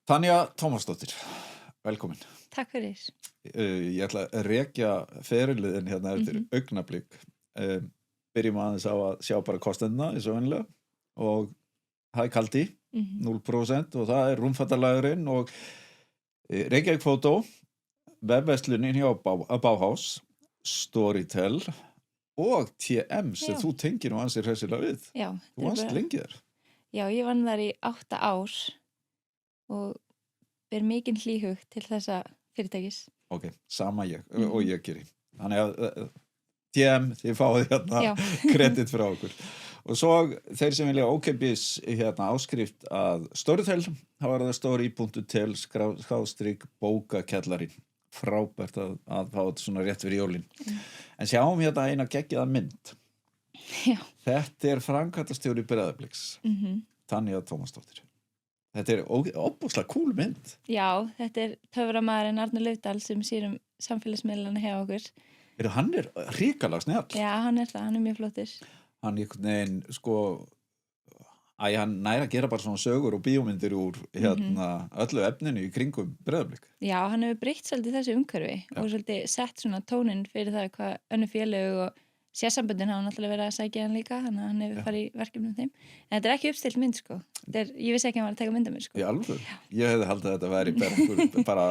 Tanja Tómasdóttir, velkomin. Takk fyrir. Ég ætla að rekja ferilliðin hérna eftir augnablik. Byrjum aðeins á að sjá bara kostendina eins og venjulega og það kaldi, 0% og það rúmfattalagurinn og Reykjavík Photo, vefverslunin hjá Bauhaus, Storytel og TM sem þú tengir nú ansið hressilega við. Já. Þú varst lengi þar. Já, ég vann þar í 8 ár og ber mikinn hlýhug til þessa fyrirtækis. Ok, sama ég og ég geri. Þannig að TM, þið fáið hérna kredit frá okkur. Og svo þeir sem vilja ókeypis hérna áskrift að Storytel, þá það story.tel/bókakjallarinn. Frábært að fá þetta svona rétt fyrir jólin. En sjáum hérna eina geggjaða mynd. Já. Þetta framkvæmdastjóri Breiðabliks, Tanja Tómasdóttir. Þetta óbúslega cool mynd. Já, þetta töframaðurinn Arnur Laufdal sem sér samfélagsmiðlana hjá okkur. Hann hrikalega snjall. Já, hann það, hann mjög flottur. Hann einhvern veginn, hann næra að gera bara svona sögur og bíómyndir úr öllu efninu í kringum Breiðablik. Já, hann hefur breytt svolítið þessu umhverfi og svolítið sett svona tóninn fyrir það hvað önnur félög og sérsamböndin hafa náttúrulega verið að sækja hann líka, þannig að hann hefur farið í verkefnum þeim. En þetta ekki uppstilt mynd, ég vissi ekki að hann var að taka mynd af mér, Í alvöru? Ég hefði haldið að þetta væri bara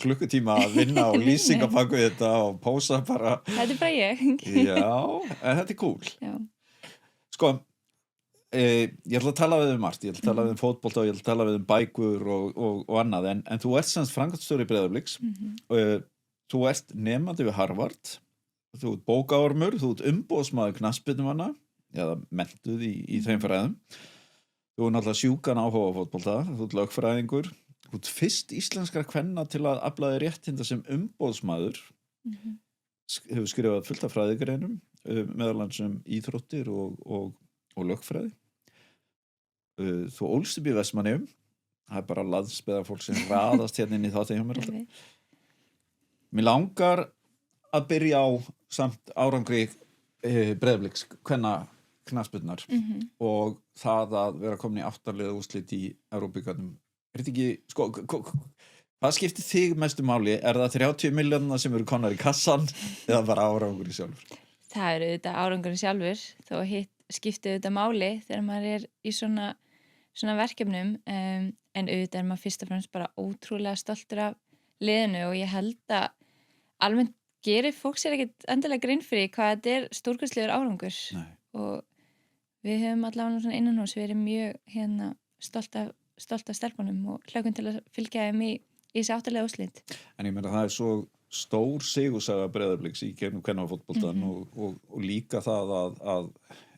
klukkutíma að vinna og lýsing að baka þetta og pósa bara. Þetta bara ég. Já, en þetta cool. Já. Ég ætla að tala við margt, ég ætla að tala við fótbolta og ég ætla að tala við bækur og annað, en þú semst framkvæmdastjóri Breiðabliks, þú nemandi við Harvard, þú bókaormur, þú umboðsmaður knattspyrnumanna, eða menntuð í þeim fræðum, þú náttúrulega sjúkan áhuga á fótbolta, þú lögfræðingur, þú fyrst íslenskra kvenna til að aflaði réttinda sem umboðsmaður, hefur skrifað fullt af fræðigreinum, meðal annars íþróttir og lögfræði. Þú ólst upp í Vestmannaeyjum, það bara landsbyggðarfólk sem raðast hérna inn í þáttinn hjá mér alltaf. Mér langar að byrja á samt árangri Breiðabliks knattspyrnunnar og það að vera komin í 8 liða úrslit í Evrópubikarnum. Þetta ekki, hvað skiptir þig mestu máli? Það 30 milljónirnar sem eru komnar í kassan eða bara árangurinn sjálfur? Það auðvitað árangurinn sjálfur, þó hitt skipti auðvitað máli þegar maður í svona verkefnum, en auðvitað maður fyrst og fremst bara ótrúlega stoltur af liðinu og ég held að almennt gerir fólk sér ekkert endilega grein fyrir hvað þetta stórkostlegur árangur. Nei. Og við höfum allavega svona innan hús verið mjög stolt af stelpunum og hlökkum til að fylgja þeim í þessi 8 liða úrslit. En ég meina það svo stór sigursaga Breiðabliks í gegnum kvennafótboltann og líka það að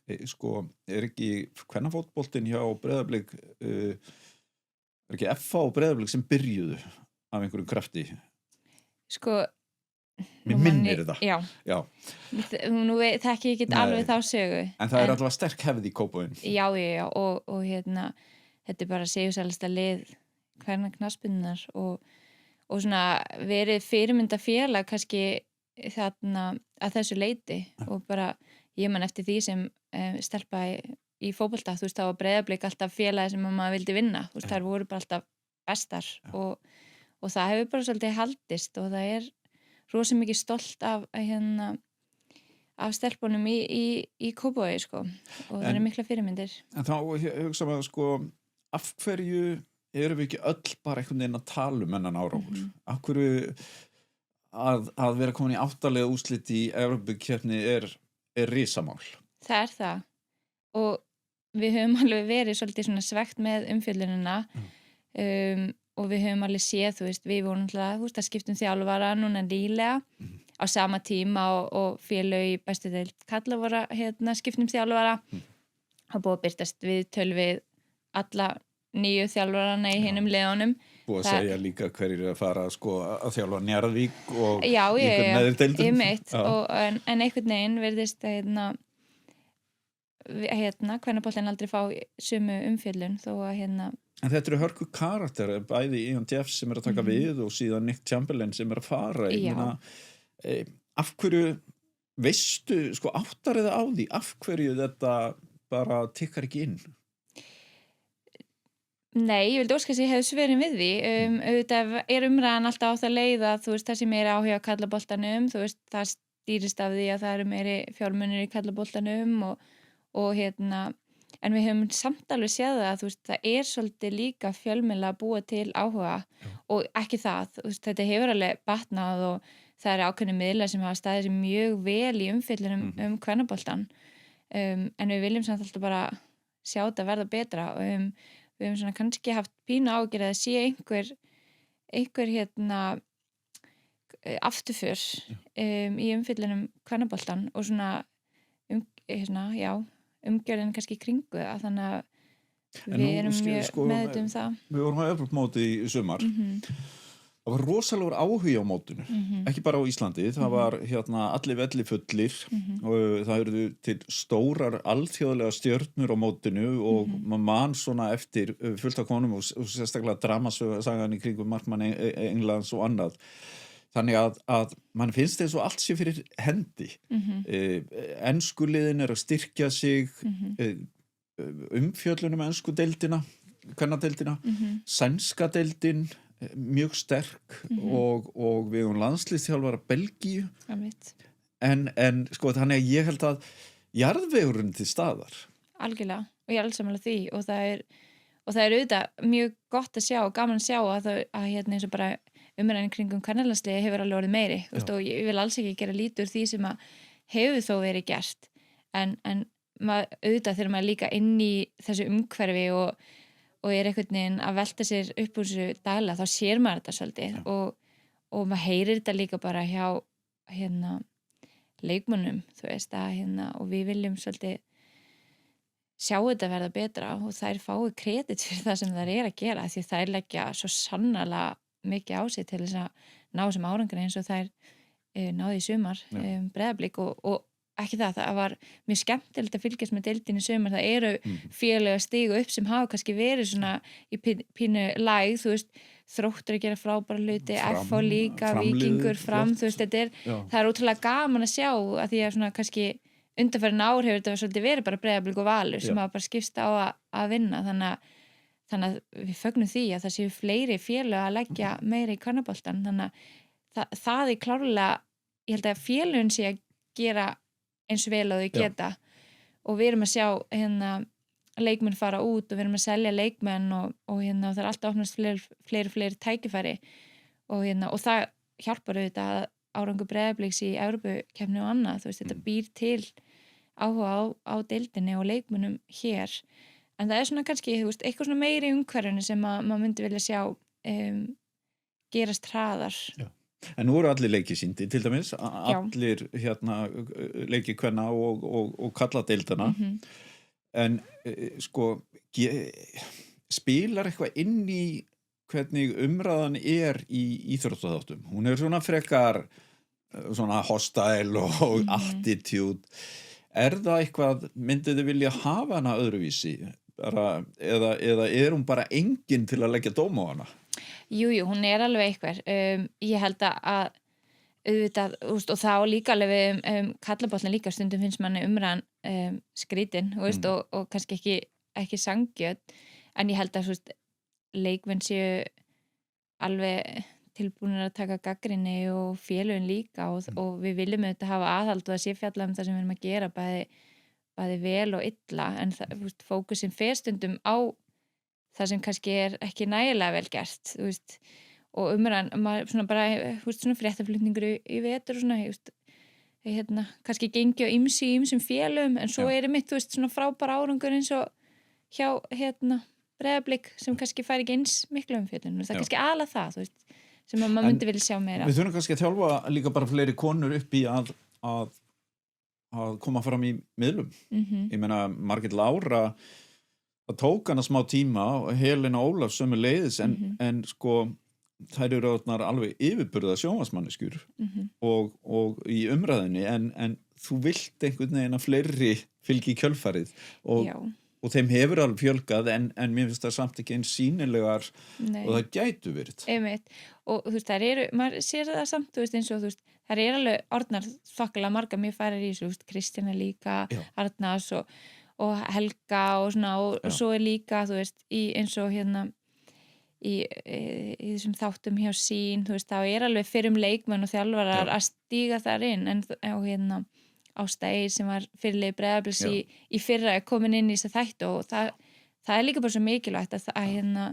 ekki kvennafótboltinn hjá Breiðablik ekki FH og Breiðablik sem byrjuðu af einhverjum krafti? Mér minnir það. Já. Nú þekki ég ekki alveg þá sögu. En það allavega sterk hefð í Kópavoginum. Já, og þetta bara sigursalasta lið hvernig knattspyrnunnar og svona verið fyrirmyndafélag kannski þarna að þessu leyti og bara ég man eftir því sem stelpa í fótbolta, þú veist, þá var Breiðablik alltaf félagi sem maður vildi vinna, þú veist, þær voru bara alltaf bestar og það hefur bara svolítið haldist og það rosa mikið stolt af stelpunum í Kópavogi, og það mikla fyrirmyndir. En þá hugsa maður, af hverju erum við ekki öll bara einhvern veginn að tala þennan árangur? Af hverju að vera komin í 8 liða úrslit í Evrópukeppni risamál? Það það og við höfum alveg verið svolítið svona svegt með umfjöllunina og við höfum alveg séð, þú veist, við vorum alltaf að skipta þjálfara núna nýlega á sama tíma og félög í bestu deild karla voru skipta þjálfara og búið að birtast við alla 9 þjálfarana í hinum liðunum. Búið að segja líka hverjir að fara að þjálfa Njarðvík og einhvern neðri deildum. En einhvern veginn virðist kvennaboltinn aldrei fá sömu umfjöllun þó að En þetta eru hörku karakter, bæði Ian Jeffs sem að taka við og síðan Nick Chamberlain sem að fara. Af hverju, veistu, áttar þið á því, af hverju þetta bara tikkar ekki inn? Nei, ég vildi óska þess að ég hefði svörin við því. Auðvitað umræðan alltaf á það leið að þú veist, það sem meiri áhuga á karlaboltanum, þú veist, það stýrist af því að það eru meiri fjármunir í karlaboltanum og en við höfum samt alveg séð það að þú veist, það svolítið líka fjölmiðla að búa til áhuga og ekki það, þú veist, þetta hefur alveg batnað og það eru ákveðnir miðlar sem hafa staðið sér mjög vel í umfjöllunum kvennaboltan. En við viljum samt alltaf bara sjá þetta verða betra og við höfum svona kannski haft pínu ágjörð að sé einhver afturför í umfjöllunum kvennaboltan og svona umgjörðin kannski í kringu það, þannig að við erum mjög meðvituð það. Við vorum á Evrópumóti í sumar. Það var rosalegur áhugi á mótinu, ekki bara á Íslandi, það var allir velli fullir og það eru til stórar alþjóðlega stjörnur á mótinu og maður man svona eftir fullt af konum og sérstaklega dramasagan í kringum markmann Englands og annað. Þannig að mann finnst eins og allt sé fyrir hendi. Ensku liðin að styrkja sig, umfjöllunum ensku deildina, kvennadeildina, sænska deildin, mjög sterk og við höfum landsliðsþjálfara Belgíu en sko þannig að ég held að jarðvegurinn til staðar algjörlega og ég alls sammála því og það er auðvitað mjög gott að sjá og gaman að sjá að eins og bara umræðin kringum kvennalandsliði hefur alveg orðið meiri veist, og ég vil alls ekki gera lítið úr því sem að hefur þó verið gert en auðvitað þegar maður líka inn í þessu umhverfi og einhvern veginn að velta sér upp úr þessu daglega, þá sér maður þetta svolítið og maður heyrir þetta líka bara hjá leikmönnum, þú veist að og við viljum svolítið sjá þetta verða betra og þær fái kredit fyrir það sem þær að gera því þær leggja svo sannarlega mikið á sig til þess að ná sem árangur eins og þær náðu í sumar Breiðablik og ekki það var mjög skemmtilegt að fylgjast með deildinni í sumar, það eru félög að stíga upp sem hafa kannski verið svona í pínu lægð, þú veist Þróttur að gera frábæra hluti, FH líka Víkingur fram, þú veist, það er ótrúlega gaman að sjá að því að svona kannski undanfarin ár hefur þetta svolítið verið bara Breiðablik og Valur sem hafa bara skipst á að vinna, þannig að við fögnum því að það séu fleiri félög að leggja meira í kvennaboltann, þannig að það er klárlega, ég held að félögin sé að gera eins vel að þau geta og við erum að sjá leikmenn fara út og við erum að selja leikmenn og það er alltaf opnast fleiri tækifæri og það hjálpar auðvitað að árangur Breiðabliks í Evrópukeppni og annað, þú veist, þetta býr til áhuga á deildinni og leikmennum hér, en það er svona kannski, þú veist, eitthvað svona meiri umhverfinu sem maður myndi vilja sjá gerast hraðar. En nú eru allir leiki sýndi, til dæmis, allir leiki kvenna og kalladeildana, en sko, spilar eitthvað inn í hvernig umræðan í íþróttaþáttum? Hún svona frekar svona hostile og attitude. Það eitthvað, myndið þið vilja hafa hana öðruvísi? Eða hún bara engin til að leggja dóm á hana? Jú, hún alveg eitthvað. Ég held að auðvitað, og þá líka alveg við kallaboltan líka stundum finnst manni umræðan skrítin, og kannski ekki sangjöld, en ég held að leikmenn séu alveg tilbúinir að taka gagnrýni og félögin líka og við viljum auðvitað hafa aðhald og það sé fjalla það sem við erum að gera bæði vel og illa, en fókusin fer stundum á það sem kannski ekki nægilega vel gert, þú veist, og umræðan, maður svona bara, þú veist, svona fréttaflutningur í vetur og svona, kannski gengi á ýmsum félögum, en svo mitt, þú veist, svona frábæra árangur eins og hjá, Breiðablik sem kannski fær ekki eins miklu umfjöllun, það kannski aðalega það, þú veist, sem maður myndi vilja sjá meira. Við þurfum kannski að þjálfa líka bara fleiri konur upp í að koma fram í miðlum. Ég meina, Margrét Lára það tók hana smá tíma og Helena Ólafs sömuleiðis en sko þær eru alveg yfirburða sjónvarpsmanneskjur og í umræðinni en þú vilt einhvern veginn að fleiri fylgi í kjölfarið og þeim hefur alveg fjölgað en mér finnst það samt ekki eins sýnilegar og það gætu verið. Einmitt. Og þú veist, maður sér það samt, þú veist, eins og þú veist, þær alveg orðnar þokkalega marga mjög færar í þessu, Kristjana líka, Arnars og Helga og svona og svo líka, þú veist, eins og hérna í þessum þáttum hjá Sýn, þú veist, þá alveg fyrrum leikmenn og þjálfarar að stíga þar inn og hérna Ásta Eir sem var fyrirliði Breiðabliks í fyrra komin inn í þess þættu og það líka bara svo mikilvægt að hérna,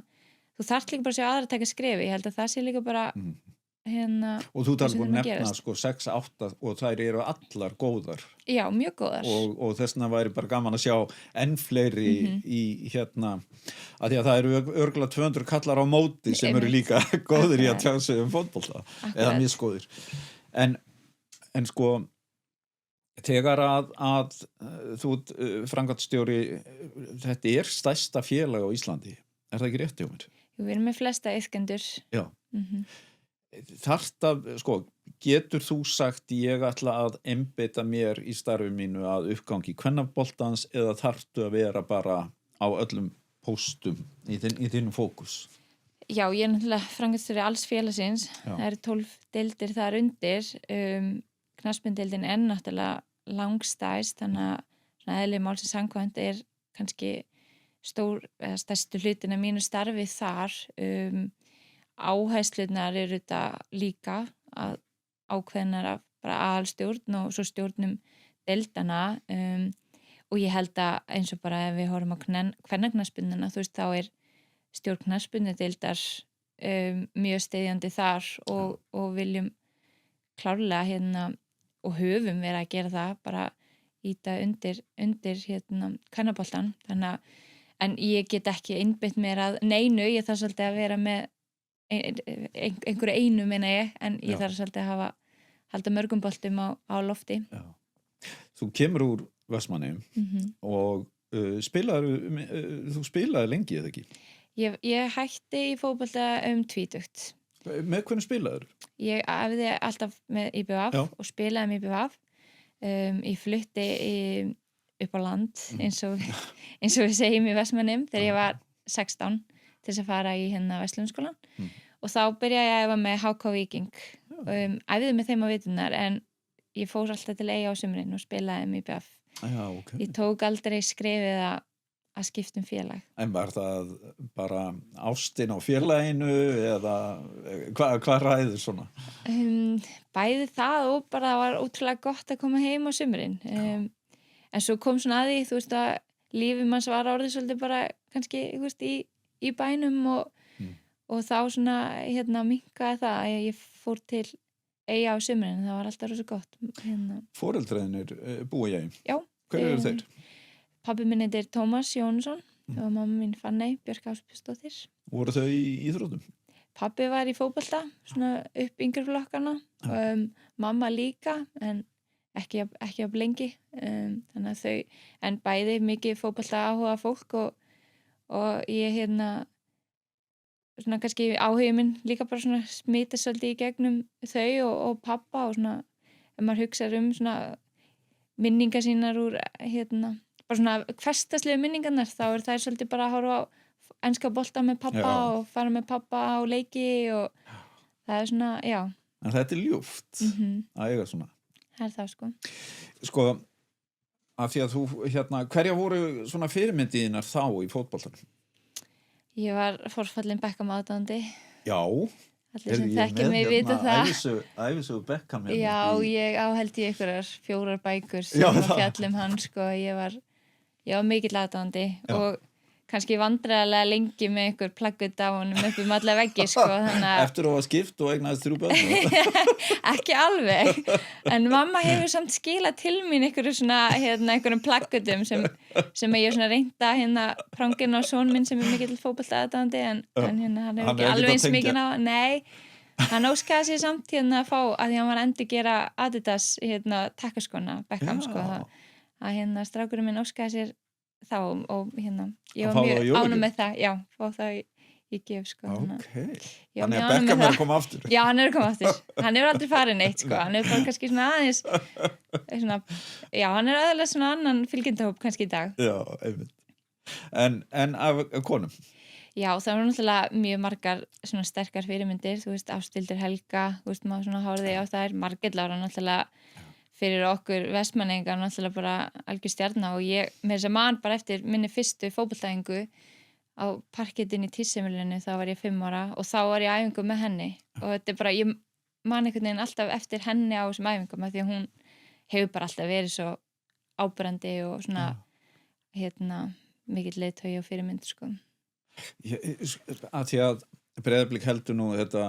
þú þarft líka bara að sjá aðra að taka skrefi, ég held að það sé líka bara hérna og þú talar búin nefna sko 6-8 og þær eru allar góðar mjög góðar og þessna væri bara gaman að sjá enn fleiri í hérna að því að það eru örgulega 200 kallar á móti sem eru líka góðir í að tjá sig fótbolta eða misgóðir en sko þegar að þú framkvæmdastjóri þetta stærsta félag á Íslandi það ekki rétt hjá mér? Við erum með flesta iðkendur þarft að, sko, getur þú sagt ég ætla að einbeita mér í starfi mínu að uppgangi kvennaboltans eða þarftu að vera bara á öllum póstum í þínum fókus? Já, ég náttúrulega framkvæmdastjóri alls félagsins, það eru 12 deildir þar undir, knattspyrnudeildin náttúrulega langstæst, þannig að eðli málsins samkvæmt kannski stærstu hlutin af mínu starfi þar, áherslurnar eru þetta líka að ákveðnar af bara aðalstjórn og svo stjórnum deildana og ég held að eins og bara ef við horfum á kvennaknattspyrnuna, þú veist, þá stjórn knattspyrnudeildar mjög styðjandi þar og viljum klárlega hérna og höfum verið að gera það bara íta undir hérna kvennaboltan, þannig að en ég get ekki einbeitt mér að neinu, ég þarf svolítið að vera með einhverju einu meina ég, en ég þarf svolítið að halda mörgum boltum á lofti. Þú kemur úr Vestmannaeyjum og þú spilaði lengi eða ekki? Ég hætti í fótbolta tvítugt. Með hvernig spilaður? Ég æfði alltaf með IBVF og spilaði með IBVF. Ég flutti upp á land eins og við segjum í Vestmannaeyjum þegar ég var 16 til þess að fara í hérna Verslunarskólann og þá byrjaði ég að æfa með HK Víking æfði með þeim á vitunar en ég fór alltaf til Eyja á sumrin og spilaði með IBF Ég tók aldrei skrefið að skipta félag. En var það bara ástin á félaginu eða hvað ræður svona? Bæði það og bara það var ótrúlega gott að koma heim á sumrin en svo kom svona að því, þú veist að lífið manns var orðið svolítið bara kannski, þú veist, í bænum og þá svona minnkaði það að ég fór til Eyja á sumrin, það var alltaf rosa gott. Foreldræðinir búa í Eyjum? Já. Hver eru þeir? Pabbi minn heitir Tómas Jónsson og mamma mín Fanney Björk Ásbjörnsdóttir. Voru þau í íþróttum? Pabbi var í fótbolta, svona upp yngri flokkana, mamma líka en ekki af lengi, þannig að þau, en bæði mikið fótbolta áhuga fólk og ég svona kannski áhugi minn líka bara svona smita svolítið í gegnum þau og pappa og svona, ef maður hugsar svona minningar sínar úr bara svona hversdagslegu minningarnar, þá þær svolítið bara að horfa á enska bolta með pappa og fara með pappa á leiki og það svona, já. En þetta ljúft að eiga svona. Það það Sko, af því að þú hverja voru svona fyrirmyndiðinar þá í fótboltanum? Ég var forfallin Beckham aðdáandi. Já. Allir sem þekkja mig vita það. Ævisögu Beckham Já, ég held ég einhverjar 4 bækur sem var fjallum hann, sko. Ég var mikill aðdáandi og kannski vandræðalega lengi með einhver plaggut á honum upp alla veggi, sko. Eftir að hafa skipt og eignaðist 3 börn? Ekki alveg. En mamma hefur samt skilað til mín einhverjum svona, einhverjum plaggutum sem ég svona reynda prangin á son minn sem mikill fótbolta aðdáandi en hann hefur ekki alveg eins mikið á. Nei, hann óskaði sér samt að fá, að því hann var endur gera Adidas takkaskona, Beckham, sko. Að strákurinn minn óskaði sér þá og ég var mjög ánægð með það, já, fá það í gjöf, sko. Þannig að Beckham að koma aftur? Já, hann að koma aftur. Hann hefur aldrei farið neitt, sko. Hann hefur bara kannski svona aðeins já, hann aðeins svona annan fylgjendahóp kannski í dag. Já, einmitt. En af konum? Já, það var náttúrulega mjög margar svona sterkar fyrirmyndir, þú veist, Ásthildur Helga, þú veist, maður svona horfði á þær, Margrét Lára náttúrulega fyrir okkur Vestmanningar náttúrulega bara algjör stjarna og ég með þess að man bara eftir minni fyrstu fótboltaæfingu á parkettinn í Tíssimilinu, þá var ég 5 ára og þá var ég á æfingu með henni og þetta bara, ég man einhvern veginn alltaf eftir henni á þessum æfingum af því að hún hefur bara alltaf verið svo áberandi og svona mikill leiðtogi og fyrirmynd sko. Að því að Breiðablik heldur nú þetta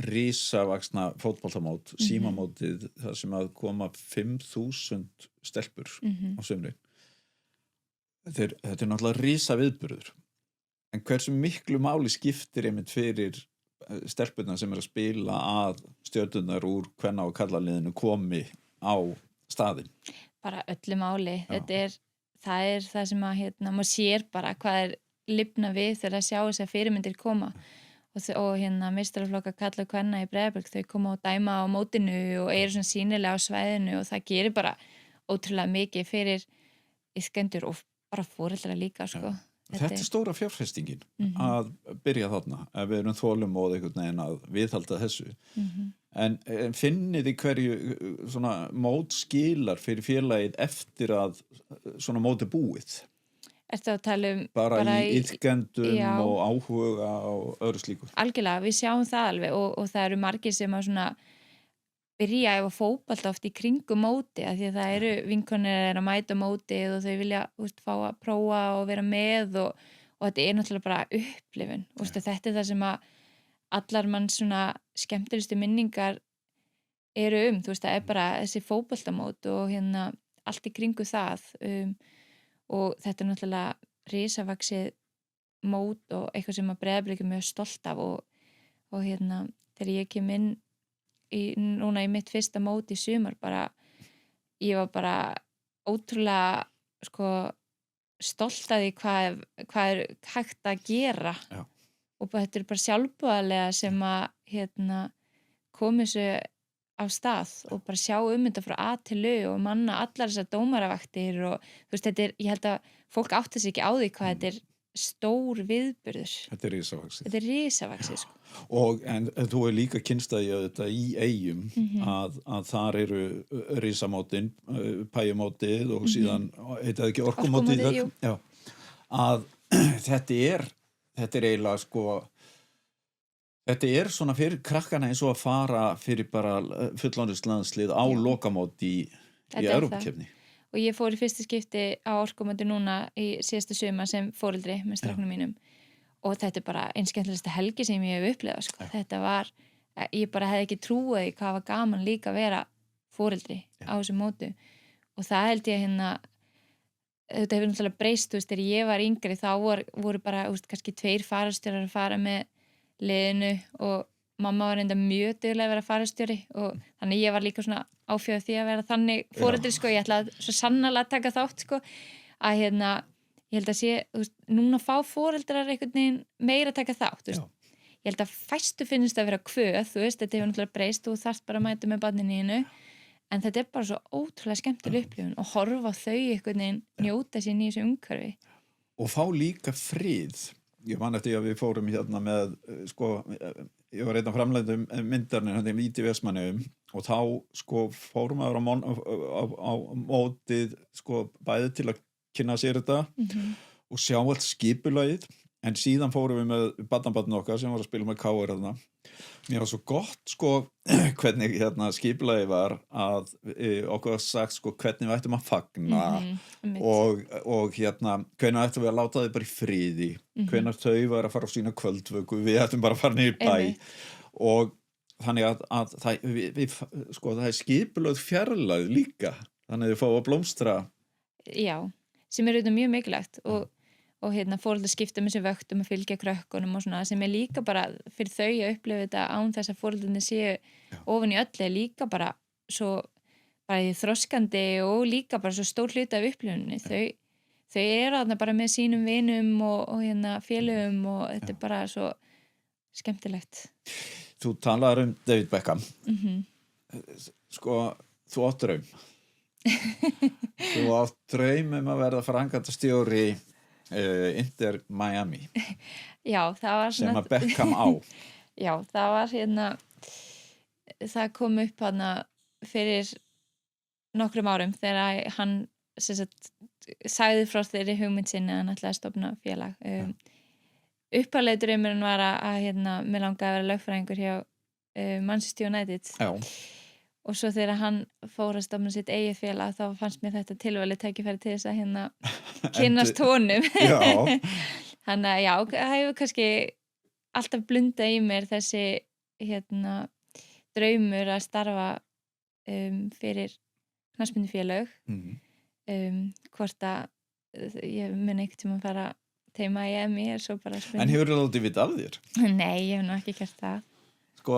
risavaxna fótboltamót, símamótið, það sem að koma 5.000 stelpur á sumri. Þetta er náttúrulega risa viðburður. En hversu miklu máli skiptir einmitt fyrir stelpurnar sem að spila að stjörnurnar úr kvenna- og karlaliðinu komi á staðinn? Bara öllu máli. Það er það sem að maður sér bara hvað lifna við þegar að sjá þessar fyrirmyndir koma. Og meistaraflokka karla og kvenna í Breiðablik, þau koma og dæma á mótinu og eru svona sýnilega á svæðinu og það gerir bara ótrúlega mikið fyrir iðkendur og bara foreldra líka sko. Þetta er stóra fjárfestingin að byrja þarna, ef við erum þolinmóð einhvern veginn að viðhalda þessu. En finnið þið hverju svona mót skilar fyrir félagið eftir að svona mót er búið? Ertu að tala bara í iðkendum og áhuga og öðru slíku? Algjörlega, við sjáum það alveg og það eru margir sem að svona byrja að fótbolta oft í kringum móti af því að það eru vinkonir að mæta mótið og þau vilja fá að prófa og vera með og þetta er náttúrulega bara upplifun. Þetta er það sem að allar mann svona skemmtilegustu minningar eru það er bara þessi fótboltamót og allt í kringu það og þetta er náttúrulega risavaxið mót og eitthvað sem að Breiðablik er mjög stolt af og þegar ég kem inn núna í mitt fyrsta mót í sumar bara, ég var bara ótrúlega stolt af því hvað er hægt að gera og þetta er bara sjálfboðalega sem að komi þessu á stað og bara sjá þetta frá A til Ö og manna allar þessar dómaravaktir og þetta er, ég held að fólk átti sig ekki á því hvað þetta er stór viðburður. Þetta er risavaxið. Þetta er risavaxið sko. En þú er líka kynstaði þetta í Eyjum að þar eru risamótin, pæjumótið og síðan, heita það ekki orkumótið? Já. Að þetta er eiginlega sko þetta er svona fyrir krakkana eins og að fara fyrir bara fullorðinslandslið á lokamót í Evrópukeppni. Og ég fór í fyrsta skipti á orkumóti núna í síðasta sumar sem foreldri með stráknum mínum og þetta er bara eins skemmtilegasta helgi sem ég hef upplifað sko. Þetta var, ég bara hefði ekki trúið í hvað var gaman líka að vera foreldri á þessu mótu og það held ég þetta hefur náttúrulega breyst, þegar ég var yngri þá voru bara kannski 2 fararstjórar að fara með liðinu og mamma var enda mjög dugleg að vera fararstjóri og þannig ég var líka svona áfjöð því að vera þannig foreldri sko, ég ætla svo sannarlega að taka þátt sko, að ég held að sé, núna fá foreldrar einhvern veginn meira að taka þátt, ég held að fæstu finnst að vera kvöð, þetta hefur náttúrulega breyst og þú þarft bara að mæta með barninu þínu, en þetta er bara svo ótrúlega skemmtileg upplifun og horfa á þau einhvern veginn njóta sín í þessu umhverfi. Og fá líka frið. Ég man eftir að við fórum með, ég var einn af framleiðendum myndarnir í Vestmannaeyjum og þá fórum við á mótið bæði til að kynna sér þetta og sjá allt skipulagið, en síðan fórum við með barnabarnið okkar sem var að spila með KR þarna. Mér var svo gott hvernig skipulagið var að okkur var sagt hvernig við ættum að fagna og hvernig ættum við að láta þau bara í friði, hvernig þau var að fara á sína kvöldvöku, við ættum bara að fara niður bæ og þannig að það er skipulagið fjarlægð líka, þannig að þau fá að blómstra. Já, sem er auðvitað mjög mikilvægt og foreldrar skipta með sér vöktum að fylgja krökkunum og svona, sem er líka bara fyrir þau að upplifa þetta án þess að foreldrarnir séu ofan í öllu, líka bara svo bara þroskandi og líka bara svo stór hluti af upplifunni. Þau eru þarna bara með sínum vinum og félögum og þetta er bara svo skemmtilegt. Þú talar David Beckham. Þú átt draum. Þú átt draum að verða framkvæmdastjóri Inter Miami. Já, það var sem að Beckham á. Já, það var það kom upp fyrir nokkrum árum þegar hann sem sagt, sagði frá þeirri hugmynd sinni að hann ætlaði að stofna félag. Upphaflegi draumurinn var að mig langaði að vera lögfræðingur hjá Manchester United. Já. Og svo þegar hann fór að stofna sitt eigið félag þá fannst mér þetta tilvalið tækifæri til þess að kynnast honum. Já. Þannig að já, það hefur kannski alltaf blundað í mér þessi draumur að starfa fyrir knattspyrnufélög. Hvort að ég mun einhvern tímann fara að teima í EM er svo bara spurning. En hefurðu látið vita af þér? Nei, ég hef nú ekki gert það. Sko,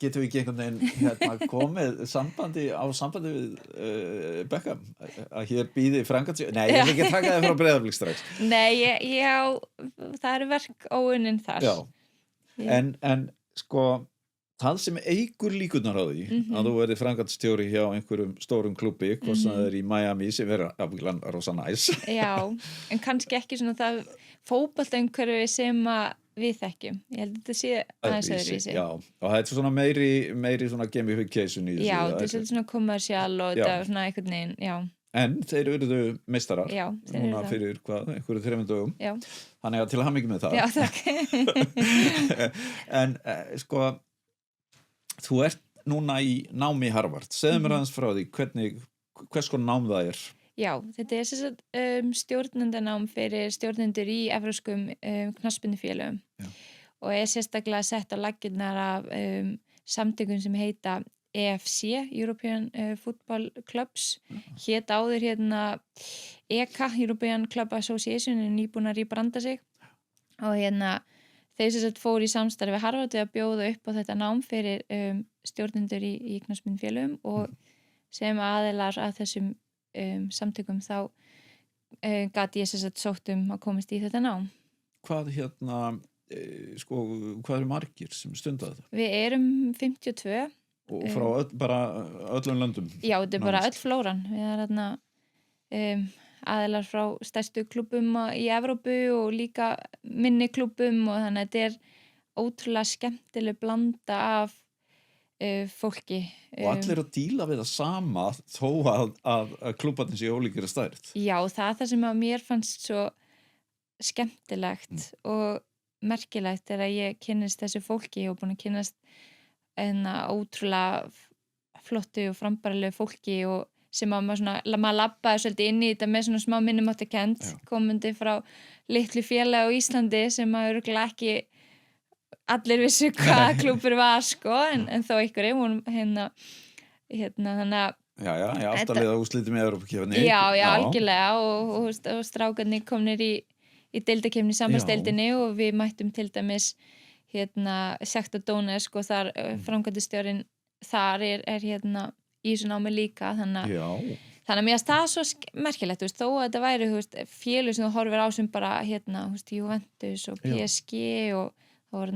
getum við ekki einhvern veginn komið sambandi við Beckham? Að hér býði framkvæmdastjóri? Nei, ég vil ekki taka þið frá Breiðablik strax. Nei, það eru verk óunnin þar. Já, en sko, það sem eykur líkurnar á því að þú verði framkvæmdastjóri hjá einhverjum stórum klúbbi, hvort sem það er í Miami sem er ábyggilega rosa næs. Já, en kannski ekki svona það fótboltaumhverfi sem að við þekkjum. Ég held að þetta sé aðeins öðruvísi. Já, og það er svona meiri svona gamification í þessu. Já, þetta er svolítið svona kommersial og þetta er svona einhvern veginn, já. En þeir eru meistarar. Já, þeir eru núna fyrir einhverju 3 dögum. Já. Þannig að til hamingju með það. Já, takk. En sko, þú ert núna í námi í Harvard. Segðu mér aðeins frá því hvers konar nám það er. Já, þetta er sem sagt stjórnendanám fyrir stjórnendur í evrópskum knattspyrnufélögum og er sérstaklega sett á laggirnar af samtökum sem heita EFC, European Football Clubs. Hét áður ECA, European Club Association, nýbúnar í branda sig og þeir sem sagt fóru í samstarfi við Harvard við að bjóða upp á þetta nám fyrir stjórnendur í knattspyrnufélögum og sem aðilar að þessum samtökum þá gat ég sem sagt sótt að komast í þetta nám. Hvað hvað eru margir sem stunda þetta? Við erum 52. Og frá bara öllum löndum? Já, þetta er bara öll flóran. Við erum aðilar frá stærstu klúbbum í Evrópu og líka minni klúbbum og þannig að þetta er ótrúlega skemmtileg blanda af fólki. Og allir að díla við það sama þó að klúbbarnir séu ólíkir að stærð. Já, það sem að mér fannst svo skemmtilegt og merkilegt er að ég kynnist þessu fólki og búin að kynnast ótrúlega flottu og frambærilegu fólki og sem að maður labbaði svolítið inn í þetta með svona smá minnumáttakend komandi frá litlu félagi á Íslandi sem að örugglega ekki allir vissu hvað klúbbur var en þó einhverjum þannig að Já, ég átt að leiða úrslitum í Evrópukeppninni. Já, algjörlega og strákarnir komnir í deildakeppni sambandsdeildinni og við mættum til dæmis Sekta Dónes og þar framkvæmdastjórinn þar er í þessu námi líka þannig að mér það svo merkilegt þó að þetta væri félög sem þú horfir á sem bara Juventus og PSG og þá var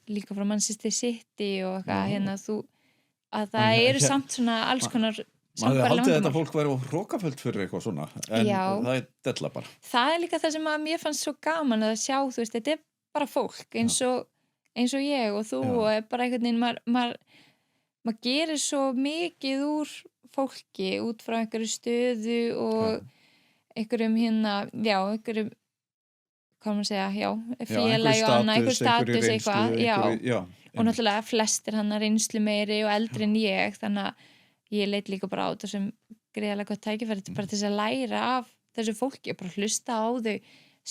líka frá Manchester City og að það eru samt svona alls konar maður haldið þetta fólk væri á hrókaföld fyrir eitthvað svona en það er della bara. Það er líka það sem að mér fannst svo gaman að sjá þetta er bara fólk eins og ég og þú og bara einhvern veginn maður gerir svo mikið úr fólki út frá einhverju stöðu og einhverjum einhverjum hvað maður segja, félagi og annað, einhver status eitthvað, og náttúrulega flestir hann reynslu meiri og eldri en ég, þannig að ég leit líka bara á þetta sem greiðlega gott tækifæri bara til þess að læra af þessu fólki og bara hlusta á þau,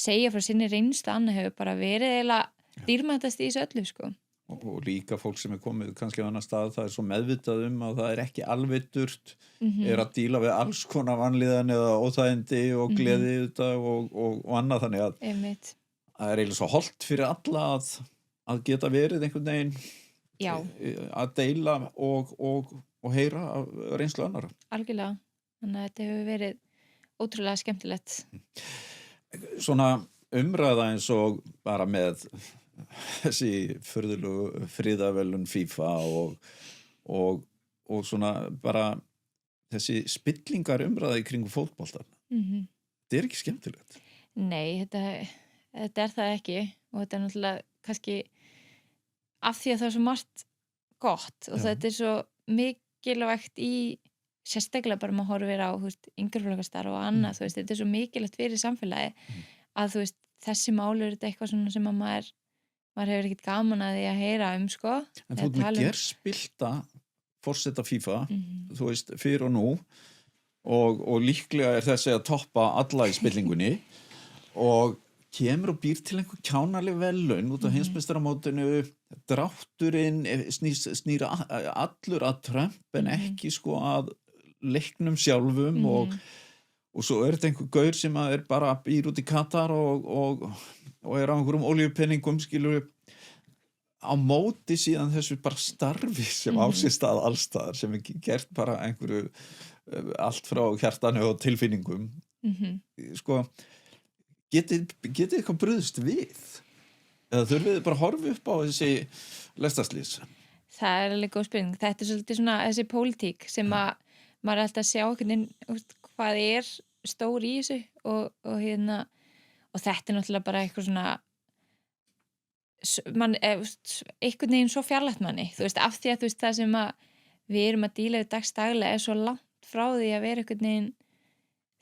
segja frá sinni reynslu, annað hefur bara verið eiginlega dýrmætast í þessu öllu, Og líka fólk sem er komið kannski á annar stað, það er svo meðvitað að það er ekki alveg durt, er að díla við alls konar vanlíðan eða óþægindi og gleði þetta og annað, þannig að það er eiginlega svo holdt fyrir alla að geta verið einhvern veginn að deila og heyra af reynslu annarra. Algjörlega, þannig að þetta hefur verið ótrúlega skemmtilegt. Svona umræða eins og bara með þessi furðulegu friðarverðlaun FIFA og svona bara þessi spillingar umræða í kringum fótbolta. Þetta er ekki skemmtilegt. Nei, þetta er það ekki og þetta er náttúrulega kannski af því að það er svo margt gott og þetta er svo mikilvægt í sérstaklega bara maður horfir á, þú veist, yngreflokastarf og annað, þú veist, þetta svo mikilvægt fyrir samfélagi að, þú veist, þessi mál eru þetta eitthvað svona sem að maður hefur ekkert gaman að því að heyra sko. En þú ert með gerspilta forseta FIFA, þú veist, fyrir og nú og líklega þessi að toppa alla í spillingunni og kemur og býr til einhver kjánaleg verðlaun út af heimsmeistaramótinu, drátturinn snýr allur að Trump en ekki sko að leiknum sjálfum og svo þetta einhver gaur sem bara býr út í Katar og á einhverjum olíupenningum skilur á móti síðan þessu bara starfi sem á sér stað allstaðar sem gert bara einhverju allt frá hjartanu og tilfinningum sko getið eitthvað brugðist við eða þurfið þið bara að horfa upp á þessi lestarslys? Það alveg góð spurning. Þetta svolítið svona þessi pólitík sem að maður alltaf að sjá hvað stór í þessu og þetta náttúrulega bara eitthvað svona einhvern veginn svo fjarlægt manni, þú veist, af því að þú veist það sem að við erum að díla við dagstaglega svo langt frá því að vera einhvern veginn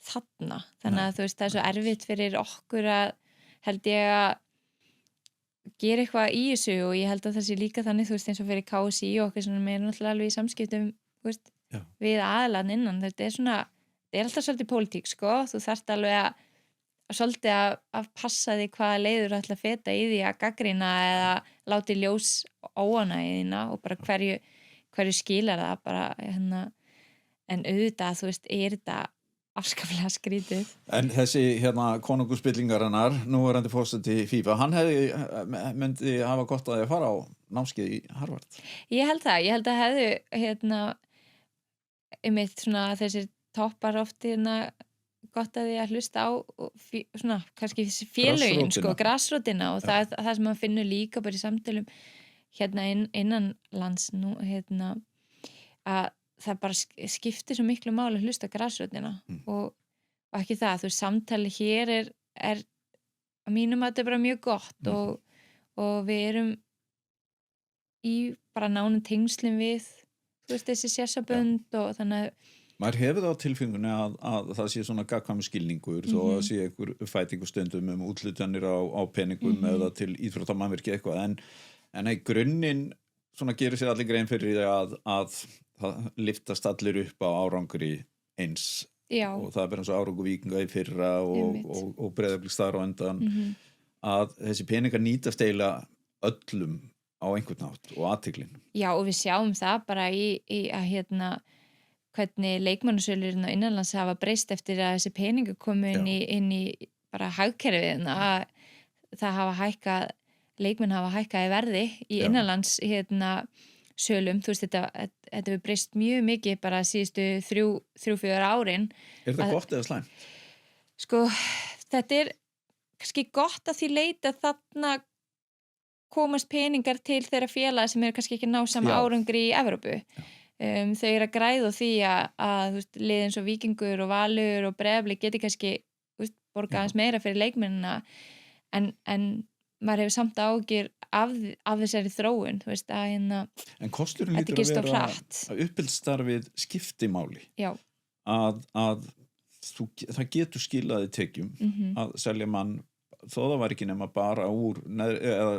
þarna, þannig að þú veist það svo erfitt fyrir okkur að held ég að gera eitthvað í þessu og ég held að það sé líka þannig, þú veist, eins og fyrir KSÍ og okkur sem er náttúrulega alveg í samskiptum, þú veist, við aðlan innan, þetta svona, þetta alltaf svolítið pólitík, sko, þú þarft alveg að svolítið að passa því hvaða leiður ætla að feta í því að gagnrýna eða láti ljós óánægðina og bara hverju skilar það bara, en auðvitað, þú veist, þetta afskaplega skrítið. En þessi konungur spillingarinnar, núverandi forseti FIFA, hann myndi hafa gott að fara á námskeið í Harvard. Ég held að hefðu einmitt svona þessir toppar oft gott að því að hlusta á svona kannski félögin, sko, grasrótina og það sem maður finnur líka bara í samtölum innan lands nú, að það bara skiptir svo miklu máli að hlusta grasrótina og ekki það, þú veist, samtali hér er að mínum að þetta er bara mjög gott og við erum í bara nánum tengslum við, þú veist, þessi sérsabönd og þannig að maður hefur það á tilfengunni að það sé svona gagnkvæmur skilningur þó að sé einhver fætingu stundum útlutanir á peningum eða til íþróttamannvirki eitthvað en í grunninn svona gerir sér allir grein fyrir því að það liftast allir upp á árangri eins og það er eins og árangur Víkinga í fyrra og Breiðablik þar á endan að þessi peningar nýtast eiginlega öllum á einhvern nátt og athygli. Já og við sjáum það bara í að hvernig leikmannasölurinn og innanlands hafa breyst eftir að þessi peningar komu inn í bara hagkerfið að það hafa hækkað, leikmenn hafa hækkað í verði í innanlands sölum, þú veist, þetta hefur breyst mjög mikið bara síðustu 3-4 árin. Er þetta gott eða slæmt? Sko, þetta er kannski gott að því leita þarna komast peningar til þeirra félaga sem eru kannski ekki ná sama árangri í Evrópu. Þau eru að græða því að þú veist, lið eins og Víkingur og Valur og Breiðablik geti kannski borga aðeins meira fyrir leikmennina en maður hefur samt ágjur af þessari þróun, þú veist, en kosturinn lítur að vera að uppbyldstarfið skipti máli að það getur skilaði tekjum að selja mann þó það var ekki nema bara úr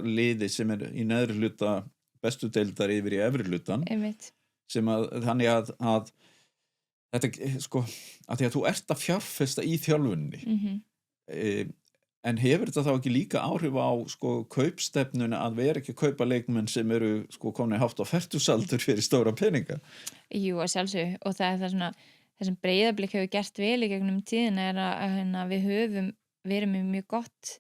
liði sem er í neðri hluta bestu deildar yfir í efri hlutan sem þannig að þetta sko að því að þú ert að fjárfesta í þjálfunni en hefur þetta þá ekki líka áhrif á sko kaupstefnuna að vera ekki að kaupa leikmenn sem eru sko komin hátt á fertugsaldur fyrir stóra peninga? Jú, að sjálfsög og það svona það sem Breiðablik hefur gert vel í gegnum tíðina að við höfum verið með mjög gott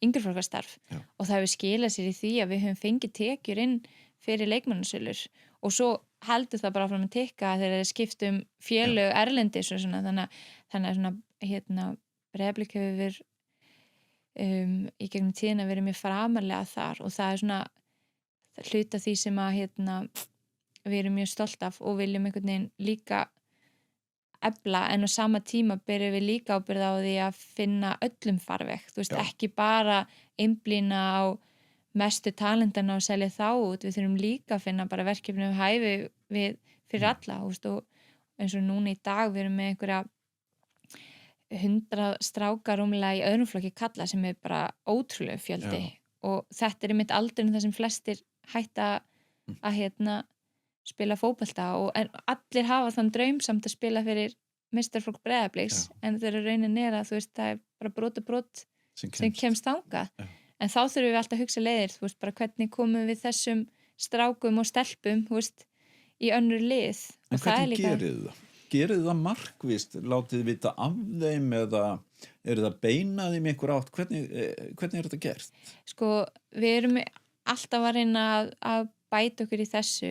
yngreflokkarstarf og það hefur skilað sér í því að við höfum fengið tekjur inn fyrir leikmannasölur og svo heldur það bara fram að tikka þegar það skiptum félög erlendis og svona þannig að Breiðablik hefur verið í gegnum tíðina verið mjög framarlega þar og það er svona hluta því sem að við erum mjög stolt af og viljum einhvern veginn líka efla en á sama tíma berum við líka ábyrgð á því að finna öllum farveg, þú veist, ekki bara einblína á mestu talentana og selja þá út, við þurfum líka að finna bara verkefni hæfi fyrir alla, þú veist, eins og núna í dag við erum með einhverja 100 strákar rúmlega í öðrum flokki kalla sem bara ótrúlega fjöldi og þetta einmitt aldurinn þar sem flestir hætta að spila fótbolta og allir hafa þann draum samt að spila fyrir meistaraflokk Breiðabliks en þeirra raunin að þú veist það bara brot sem kemst þangað en þá þurfum við alltaf að hugsa leiðir þú veist bara hvernig komum við þessum strákum og stelpum þú veist í önnur lið en hvernig gerið það? Gerið það markvist, látið vita af þeim eða það beinað þeim einhver átt, hvernig þetta gert? Sko, við erum alltaf að reyna að bæta okkur í þessu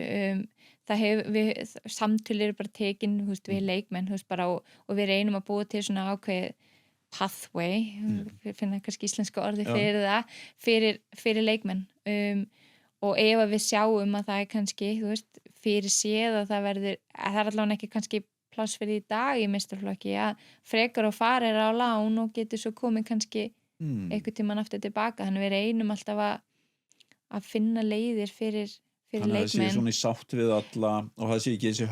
samtölu eru bara tekin við leikmenn bara, og við reynum að búa til svona ákveð pathway, við finna kannski íslenska orði fyrir það, fyrir leikmenn og ef við sjáum að það kannski, þú veist, fyrir séð að það er allavega ekki kannski pláss fyrir í dag í meistaraflokki að frekar og farir á lán og getur svo komið kannski einhvern tímann aftur tilbaka þannig við reynum alltaf að finna leiðir fyrir leikmenn. Þannig að það sé svona í sátt við alla og það sé ekki þessi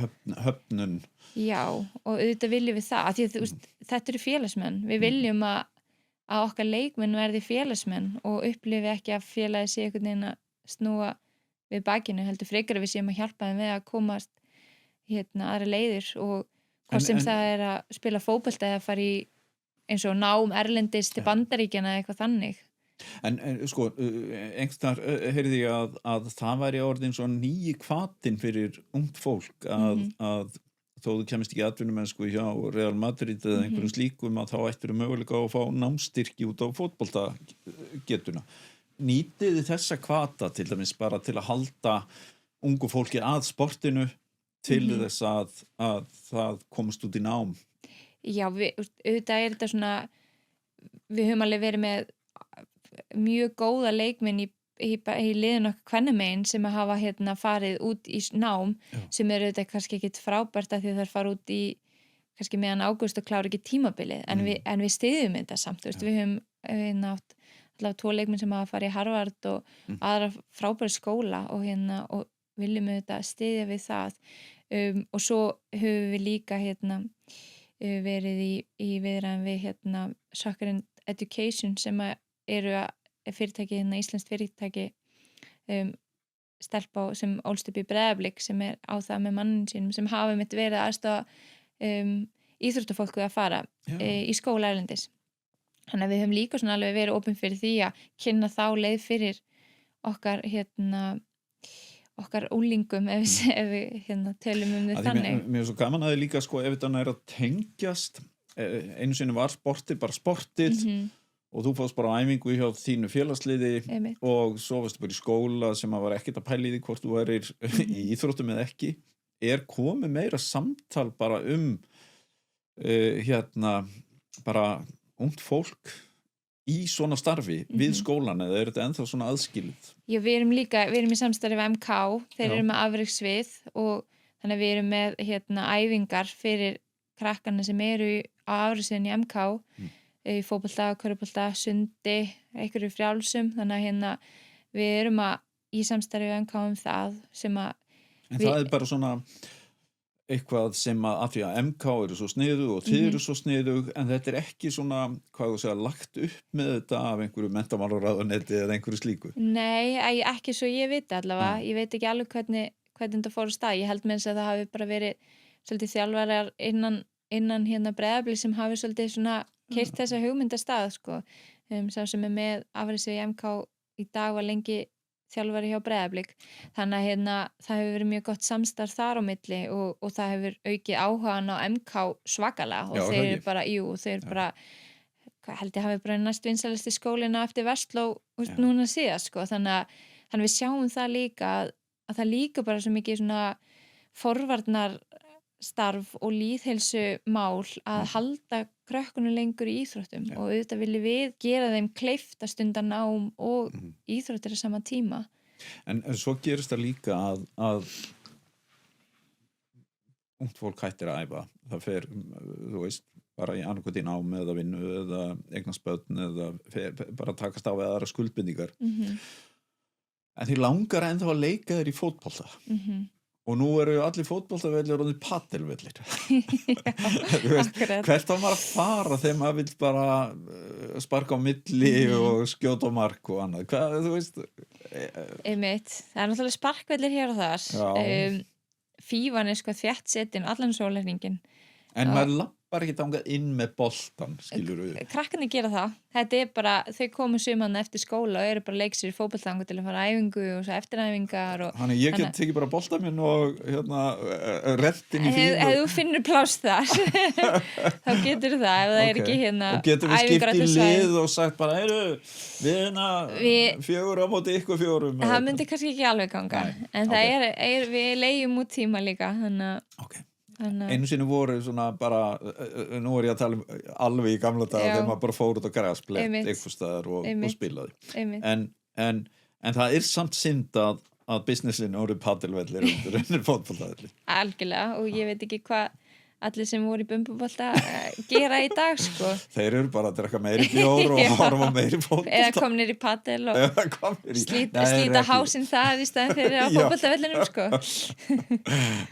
höfnun. Já, og auðvitað viljum við það því að þetta eru félagsmenn. Við viljum að okkar leikmenn verði félagsmenn og upplifi ekki að félagi sé einhvern veginn að snúa við bakinu heldur frekar að við séum að hjálpa þeim við að komast aðra leiðir og hvað sem það er að spila fótbolta eða fara í eins og nám erlendis til Bandaríkjanna eða eitthvað þannig. En sko, einhvern heyrði ég að það væri orðin svo nýi hvatinn fyrir ungt fólk að þó þú kemist ekki atvinnumennsku hjá Real Madrid eða einhverjum slíkum að þá ættirðu möguleika að fá námsstyrki út á fótboltagetuna. Nýtið þessa hvata til dæmis bara til að halda ungu fólki að sportinu til þess að það komast út í nám? Já, auðvitað þetta svona við höfum alveg verið með mjög góða leikmenn í liðinu okkar kvennamegin sem að hafa farið út í nám sem auðvitað kannski ekkit frábært að því þær fara út í kannski meðan ágúst og klára ekki tímabilið en við styðjum þetta samt við höfum nátt allavega 2 leikmenn sem hafa farið í Harvard og aðra frábæri skóla og viljum auðvitað styðja við það og svo höfum við líka verið í viðræðum við Soccer and Education sem eru fyrirtæki íslenskt fyrirtæki stelpa sem ólst upp í Breiðablik sem á það með mannin sínum sem hafa verið að aðstoða íþróttafólku að fara í skóla erlendis þannig að við höfum líka svona alveg verið opin fyrir því að kynna þá leið fyrir okkar okkar úlingum ef við tölum þau þannig. Mér svo gaman að þið líka sko ef þetta er að tengjast einu sinni var sportið bara sportið og þú fórst bara á æfingu hjá þínu félagsliði og svo varstu bara í skóla sem að var ekkert að pæla í því hvort þú værir í íþróttum eða ekki. Komið meira samtal bara bara ungt fólk í svona starfi við skólan eða þetta ennþá svona aðskilið? Já, við erum í samstarfi við MK, þeir eru með afrekssvið og þannig að við erum með æfingar fyrir krakkana sem eru á afrekssviðinu í MK í fótbolta, körfubolta, sundi, einhverju frjálsum þannig að við erum í samstarfi við MK það sem að En það er bara svona eitthvað sem að því að MK eru svo sniðug og þið eru svo sniðug en þetta er ekki svona, hvað þú segja, lagt upp með þetta af einhverju menntamálaráðuneyti eða einhverju slíku? Nei, ekki svo ég veit allavega, ég veit ekki alveg hvernig þetta fór á stað, ég held með þess að það hafi bara verið svolítið þjálfarar innan Breiðablik sem hafi svolítið svona keyrt þessa hugmyndastað sko, sá sem með afrekssvið í MK í dag var lengi þjálfari hjá Breiðablik þannig að það hefur verið mjög gott samstarf þar á milli og það hefur aukið áhugan á MK svakalega og þeir eru bara, bara held ég hafi bara næst vinsælasti skólina eftir Vestló núna síðast sko, þannig að við sjáum það líka að það líka bara svo mikið svona forvarnar starf og lýðheilsu mál að halda krökkunum lengur í íþróttum og auðvitað viljum við gera þeim kleift að stunda nám og íþróttir á sama tíma. En svo gerist það líka að ungt fólk hættir að æfa. Það fer, þú veist, bara í annarkot í nám eða vinnu eða eignast börn eða bara takast á við aðra skuldbindingar. En því langar ennþá að leika þér í fótbolta. og nú eru allir fótboltavellir og padelvellir. Já, akkurat. Hvert á maður að fara þegar maður vill bara sparka á milli og skjóta á mark og annað? Hvað, þú veist? Einmitt. Það er náttúrulega sparkvellir hér og þar. Já. Fífan er sko þéttsetin allan sólarhringinn. En maður lappar ekki þangað inn með boltan, skilurðu? Krakkarnir gera það. Þetta er bara, þau komu sumanna eftir skóla og eru bara leik sér í fótboltangu til að fara á æfingu og svo eftiræfingar. Þannig ég get tekið bara boltan minn og rent inn í fínu. Ef þú finnur pláss þar, þá getur það, ef það er ekki Og getur við skipt í lið og sagt bara, við 4 á móti ykkur 4. Það myndi kannski ekki alveg ganga. En það við leigjum út tíma líka, þannig Einu sinni voru svona bara, nú ég að tala alveg í gamla daga þegar maður bara fór út á grasblett einhvers staðar og spilaði. En það er samt synd að businessin orðið padelvellir undir fótboltavellir. Algjörlega, og ég veit ekki hvað allir sem voru í bumbubolta gera í dag, sko. Þeir eru bara að drekka meiri bjór og horfa meiri fótbolta. Eða komnir í padel og slíta hásinn það í staðin fyrir á fótboltavellinum, sko.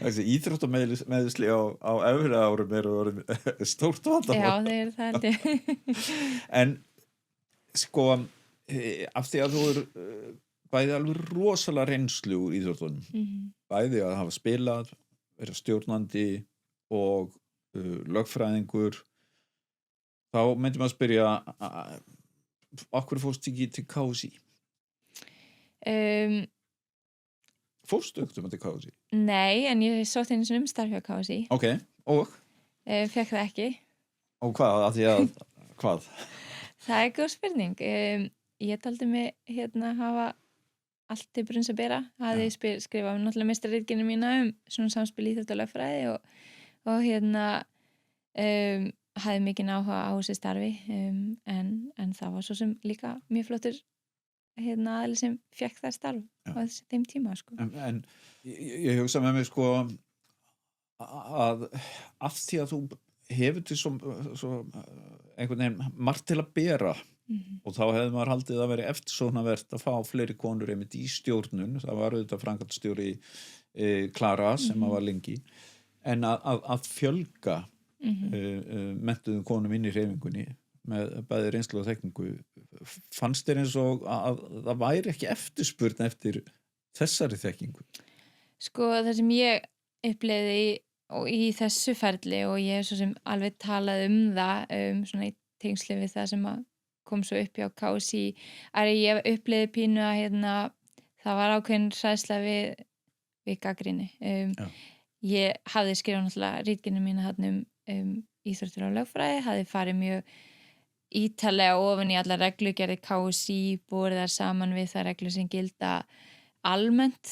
Þessi íþróttameðsli á efri árum eru stórt vandamál. Já, þeir eru það held ég. En sko, af því að þú eru bæði alveg rosalega reynslu úr íþróttunum. Bæði að hafa spilað, vera stjórnandi og lögfræðingur, þá myndi maður spyrja af hverju fórstu ekki til KSÍ? Fórstu ekkert til KSÍ? Nei, en ég sótti einu sinni starf hjá KSÍ. Ok, og? Fékk það ekki. Og hvað? Af því að, hvað? Það er góð spurning. Ég taldi mig hafa allt til brunns að bera. Hafði skrifað náttúrulega meistararitgerðina mína svona samspil íþrótt og lögfræði og hafði mikinn áhuga á þessu starfi, en það var svo sem líka mjög flottur aðili sem fékk það starf á þeim tíma, sko. En ég hugsa með mig, sko, að af því að þú hefur til svo einhvern veginn margt til að bera og þá hefði maður haldið að vera eftirsóknarvert að fá fleiri konur einmitt í stjórnun. Það var auðvitað framkvæmdastjóri Klara sem var lengi, en að fjölga menntuðum konum inn í hreyfingunni með bæði reynslu og þekkingu, fannst þér eins og að það væri ekki eftirspurn eftir þessari þekkingu? Sko, það sem ég upplifði í þessu ferli, og ég hef svo sem alveg talað það svona í tengslu við það sem kom svo upp hjá KSÍ, að ég upplifði pínu að það var ákveðin hræðsla við gagnrýni. Ég hafði skrifað náttúrulega ritgerðina mína þarna íþróttir og lögfræði, hafði farið mjög ítarlega ofan í allar reglugerðir KSÍ, borið þar saman við það reglur sem gilda almennt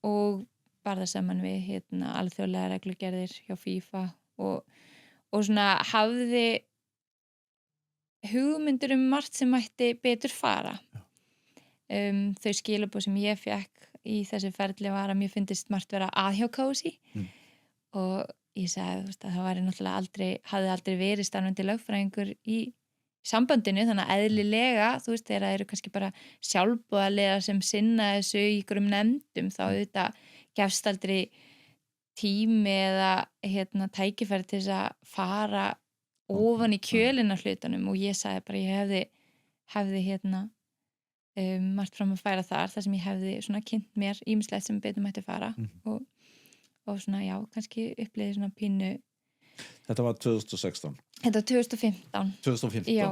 og bara það saman við alþjóðlega reglugerðir hjá FIFA og svona hafði hugmyndir margt sem mætti betur fara. Þau skilaboð sem ég fékk í þessu ferli var að mér fyndist margt vera að hjá KSÍ og ég sagði að það hafði aldrei verið starfandi lögfræðingur í sambandinu, þannig að eðlilega, þegar það eru kannski bara sjálfboðaliðar sem sinna þessu í einhverjum nefndum, þá auðvitað gefst aldrei tími eða tækifæri til þess að fara ofan í kjölina hlutunum og ég sagði bara ég hefði margt fram að færa þar sem ég hefði svona kynnt mér ýmislegt sem betur mætti fara og svona kannski upplifði svona pínu. Þetta var 2016? Þetta var 2015. 2015? Já.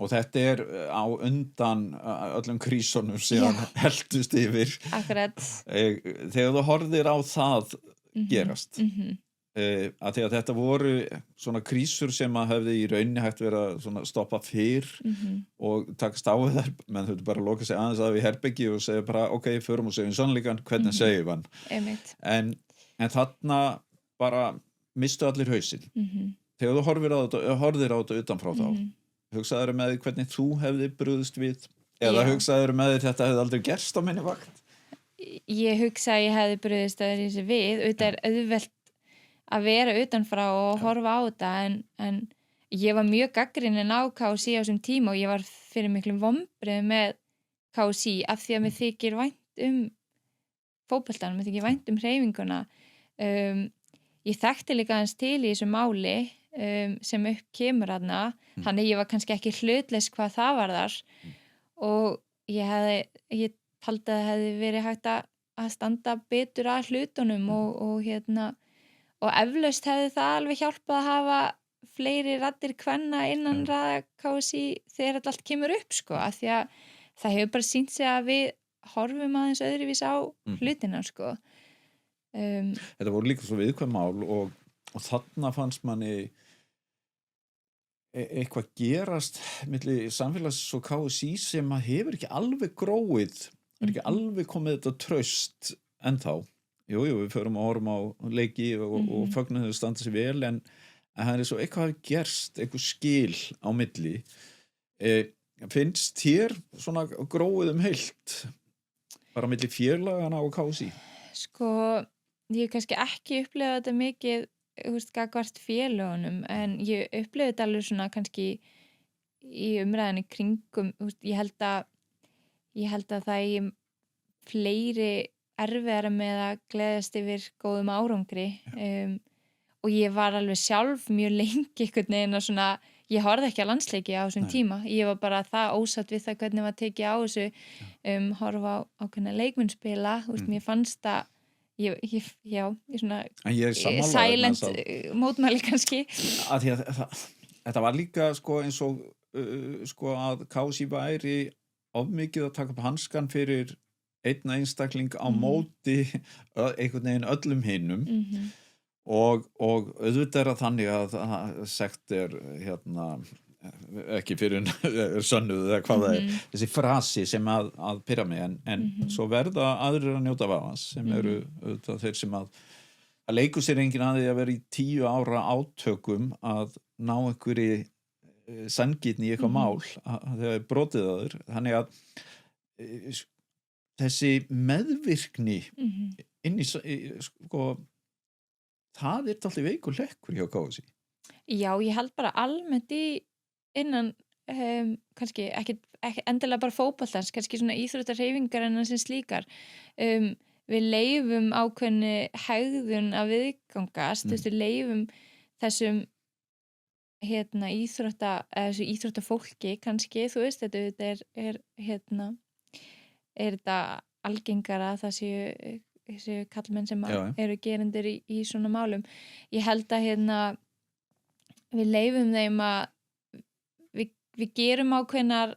Og þetta er á undan öllum krísunum síðan heldust yfir. Akkurat. Þegar þú horfðir á það gerast, að því að þetta voru svona krísur sem að hefði í rauninni hægt verið að stoppa fyrr og takast á þær, menn þau bara loka sig aðeins að við herbyggi og segja bara ok, förum og segjum sannleikann, hvernig segjum hann. En þarna bara mistu allir hausinn. Þegar þú horfðir á þetta utanfrá þá, hugsaður með því hvernig þú hefði brugðist við eða hugsaður með því þetta hefði aldrei gerst á minni vakt? Ég hugsa að ég hefði brugðist við, auðvitað er auðvelt að vera utanfrá og horfa á þetta en ég var mjög gagnrýnin á KSÍ á þessum tíma og ég var fyrir miklum vonbrigðum með KSÍ af því að mér þykir vænt fótboltanum, mér þykir vænt hreyfinguna. Ég þekkti líka aðeins til í þessu máli sem upp kemur þarna, þannig ég var kannski ekki hlutlaus hvað það varðar og ég taldi að það hefði verið hægt að standa betur að hlutunum og eflaust hefði það alveg hjálpað að hafa fleiri raddir kvenna innan raða KSÍ þegar þetta allt kemur upp sko, af því að það hefur bara sýnt sig að við horfum aðeins öðruvís á hlutina sko. Þetta voru líka svo viðkvæm mál og þarna fannst manni eitthvað gerast milli samfélags og KSÍ sem að hefur ekki alveg gróið, ekki alveg komið þetta traust ennþá. Jú, við förum og horfum á leiki og fögnum þau standa sér vel en það er svo eitthvað hafi gerst, eitthvað skil á milli. Finnst þér svona gróið heilt bara milli félagana og KSÍ? Sko, ég kannski ekki upplifað þetta mikið gagnvart félögunum en ég upplifði þetta alveg svona kannski í umræðinni kringum ég held að það er fleiri erfiðara með að gleðast yfir góðum árangri og ég var alveg sjálf mjög lengi einhvern veginn að svona ég horfði ekki á landsleiki á þessum tíma ég var bara það ósátt við það hvernig var tekið á þessu horfa á ákveðna leikmenn spila mér fannst það ég svona silent mótmæli kannski að því að þetta var líka sko eins og sko að KSÍ væri ofmikið að taka upp hanskan fyrir einn einstakling á móti einhvern veginn öllum hinum og auðvitað þannig að sekt ekki fyrir sönnuð eða hvað það þessi frasi sem að pirra mig en svo verða aðrir að njóta vafans sem eru auðvitað þeir sem að leikur sér enginn að því að vera í 10 ára átökum að ná einhverju sanngirni í eitthvað mál að þegar brotið aður þannig að þessi meðvirkni inn í sko það er alltaf veikur hlekkur hjá KSÍ. Já, ég held bara almennt innan kannski ekki endilega bara fótboltans, kannski svona íþróttahreyfingar en sem slíkar. Við leyfum ákveðni hegðun að viðgangast, við leyfum þessum íþróttafólki kannski, þú veist, þetta er þetta algengara að það séu kallmenn sem eru gerendur í svona málum. Ég held að við leyfum þeim að við gerum ákveðnar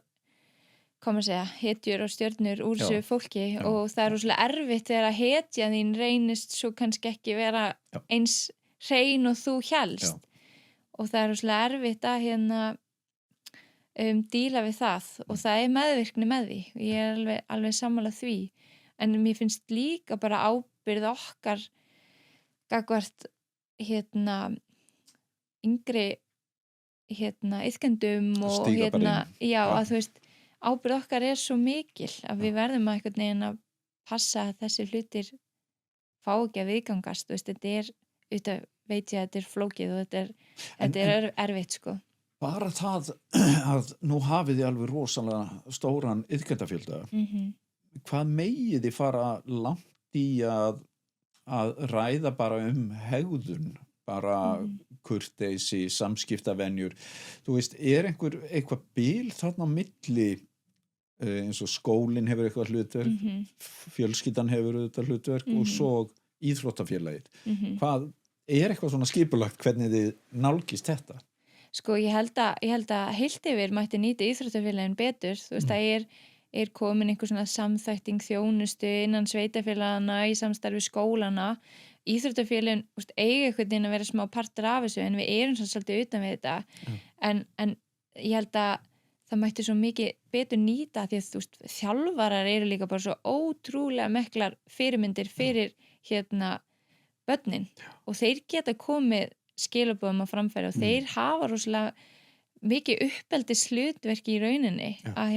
hetjur og stjörnur úr þessu fólki og það er rosalega erfitt þegar að hetja þín reynist svo kannski ekki vera eins hrein og þú hélst og það er rosalega erfitt að díla við það og það er meðvirkni með því og ég er alveg sammála því en mér finnst líka bara ábyrgð okkar gagnvart yngri iðkendum og að þú veist ábyrgð okkar er svo mikil að við verðum að einhvern veginn að passa að þessi hlutir fá ekki að viðgangast veist, þetta veit ég að þetta er flókið og þetta er erfitt sko. Bara það að nú hafið þið alveg rosalega stóran iðkendafjölda hvað megið þið fara langt í að ræða bara hegðun bara kurteisi, samskiptavenjur þú veist, er eitthvað bil þarna á milli eins og skólinn hefur eitthvað hlutverk fjölskyldan hefur þetta hlutverk og svo íþróttafélagið hvað, er eitthvað svona skipulagt hvernig þið nálgist þetta? Sko, ég held að heilt yfir mætti nýta íþróttafélagin betur þú veist, það er komin einhver svona samþætting þjónustu innan sveitafélagana í samstarfi skólana íþróttafélagin eiga einhvern veginn að vera smá partur af þessu en við erum svo svolítið utan við þetta en ég held að það mætti svo mikið betur nýta því að þú veist, þjálfarar eru líka bara svo ótrúlega miklar fyrirmyndir fyrir börnin og þeir geta komið skilaboðum á framfæri og þeir hafa rosalega mikið uppeldis hlutverki í rauninni að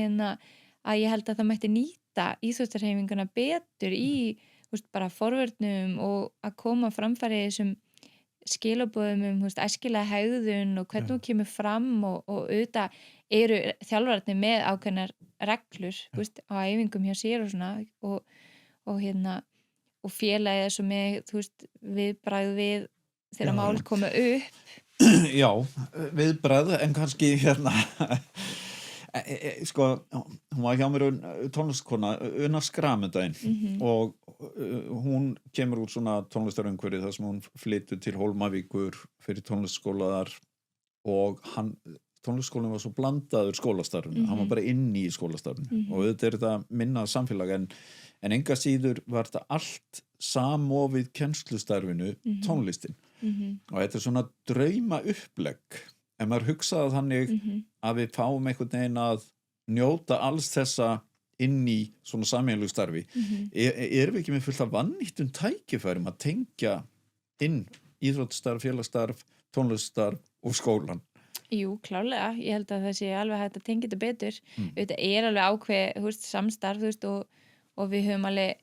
ég held að það mætti nýta íþróttahreyfinguna betur í bara forvörnum og að koma framfæri þessum skilaboðum æskilega hegðun og hvernig hún kemur fram og auðvitað eru þjálfararnir með ákveðnar reglur á æfingum hjá sér og svona og og félagið er svo með, þú veist, viðbragð við þegar Já, mál já. koma upp. Já, viðbragð, en kannski hérna sko, hún var hjá mér tónlistkona, Una Skramundaginn og hún kemur úr svona tónlistarumhverfi þar sem hún flytur til Hólmavíkur fyrir tónlistskóla þar og tónlistskólinn var svo blandaður skólastarfinu, hann var bara inni í skólastarfinu og auðvitað er þetta minna samfélag en enga síður var þetta allt samofið kennslustarfinu tónlistin og þetta er svona drauma upplegg ef maður hugsaði þannig að við fáum einhvern veginn að njóta alls þessa inn í svona sameiginlegu starfi erum við ekki með fullt af vannýttum tækifærum að tengja inn íþróttastarf, félagsstarf, tónliststarf og skólan. Jú, klárlega, ég held að það sé alveg hægt að tengja þetta betur. Þetta er alveg ákveð, þú veist, samstarf, þú veist, og við höfum alveg,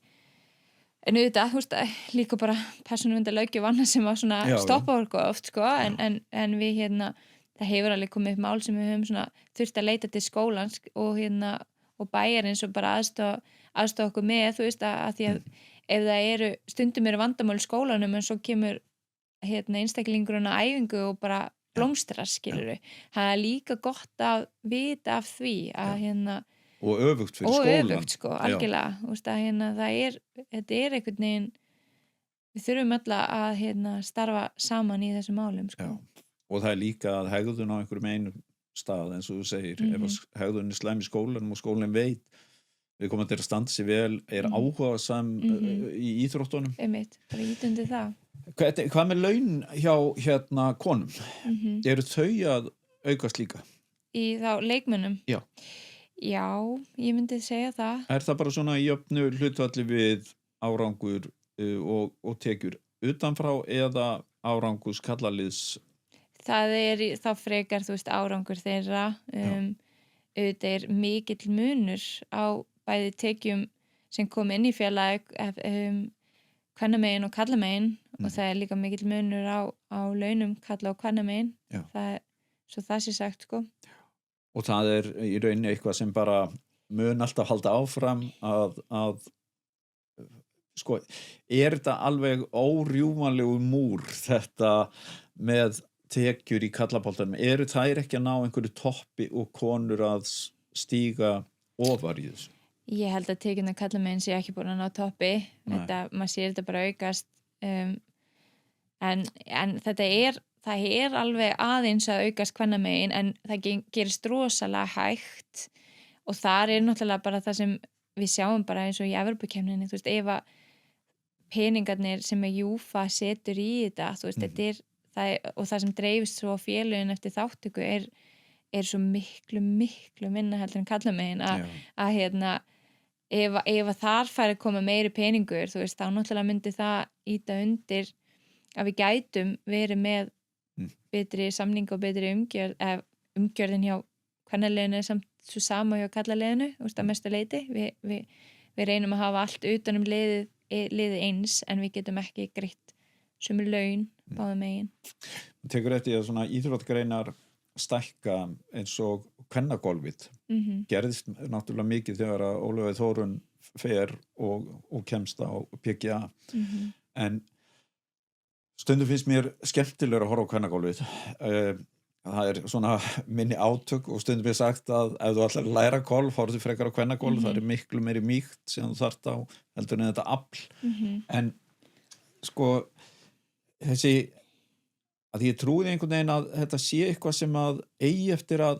en auðvitað, þú veist, líka bara persónuverndarlöggjöf annað sem að svona stoppa okkur oft, sko, en við hérna, það hefur alveg komið upp mál sem við höfum svona þurft að leita til skólans og hérna, og bæjarins og bara aðstoða okkur með, þú veist, að því að ef það eru, stundum eru vandamál í skólanum en svo kemur hérna einstaklingurinn á æfingu og bara blómstrar, skilur við. Það er líka gott að vita af því að hérna og öfugt fyrir skólan. Og öfugt, sko, algjörlega. Þú veist að hérna þetta er einhvern veginn, við þurfum öll að hérna starfa saman í þessum málum, sko. Já. Og það er líka að hegðun á einhverjum einum stað, eins og þú segir, ef hegðun er slæm í skólanum og skólinn veit við komum til að standa sér vel, er áhugasam í íþróttunum. Einmitt, bara ítundi það. Hvað með laun hjá hérna konum? Eru þau að aukast líka? Í þá leikmönnum? Já. Já, ég myndi segja það. Er það bara svona í jöfnu hlutfalli við árangur og tekjur utanfrá eða árangus kallaliðs? Það er þá frekar, þú veist, árangur þeirra. Auðvitað er mikill munur á bæði tekjum sem kom inn í félagi kvennamegin og kallamegin og það er líka mikill munur á launum kalla og kvennamegin. Svo það sé sagt, sko. Og það er í rauninni eitthvað sem bara mun alltaf halda áfram að sko, er þetta alveg órjúmanlegu múr þetta með tekjur í kallaboltanum, eru þær ekki að ná einhverju toppi og konur að stíga ofar í þessu? Ég held að tekjurnar kallamegin sé ekki búin að ná toppi. Maður sér þetta bara aukast en það er alveg aðeins að aukast kvennamegin en það gerist rosalega hægt og þar er náttúrulega bara það sem við sjáum bara eins og í Evrópukeppninni, þú veist, ef að peningarnir sem UEFA setur í þetta, þú veist, þetta er og það sem dreifist svo á félögin eftir þáttöku er svo miklu minna heldur en kallamegin að hérna ef að þar færi að koma meiri peningur, þú veist, þá náttúrulega myndi það ýta undir að við gætum verið með betri samning og betri umgjörðin hjá kvennaliðinu samt svo sama hjá kallaliðinu, þú veist, að mestu leyti við reynum að hafa allt utanum liðið eins en við getum ekki greitt sömu laun báðum megin. Tekur eftir að svona íþróttagreinar stækka eins og kvennagolfið gerðist náttúrulega mikið þegar að Ólafur Þórunn fer og kemst á PGA en stundum finnst mér skemmtilegur að horfa á kvennagolfið það er svona minni átök og stundum er sagt að ef þú ætlar að læra golf, horfðu frekar á kvennagolf það er miklu meiri mýkt sem þú þarft á heldur en þetta afl en sko þessi að ég trúi einhvern veginn að þetta sé eitthvað sem að eigi eftir að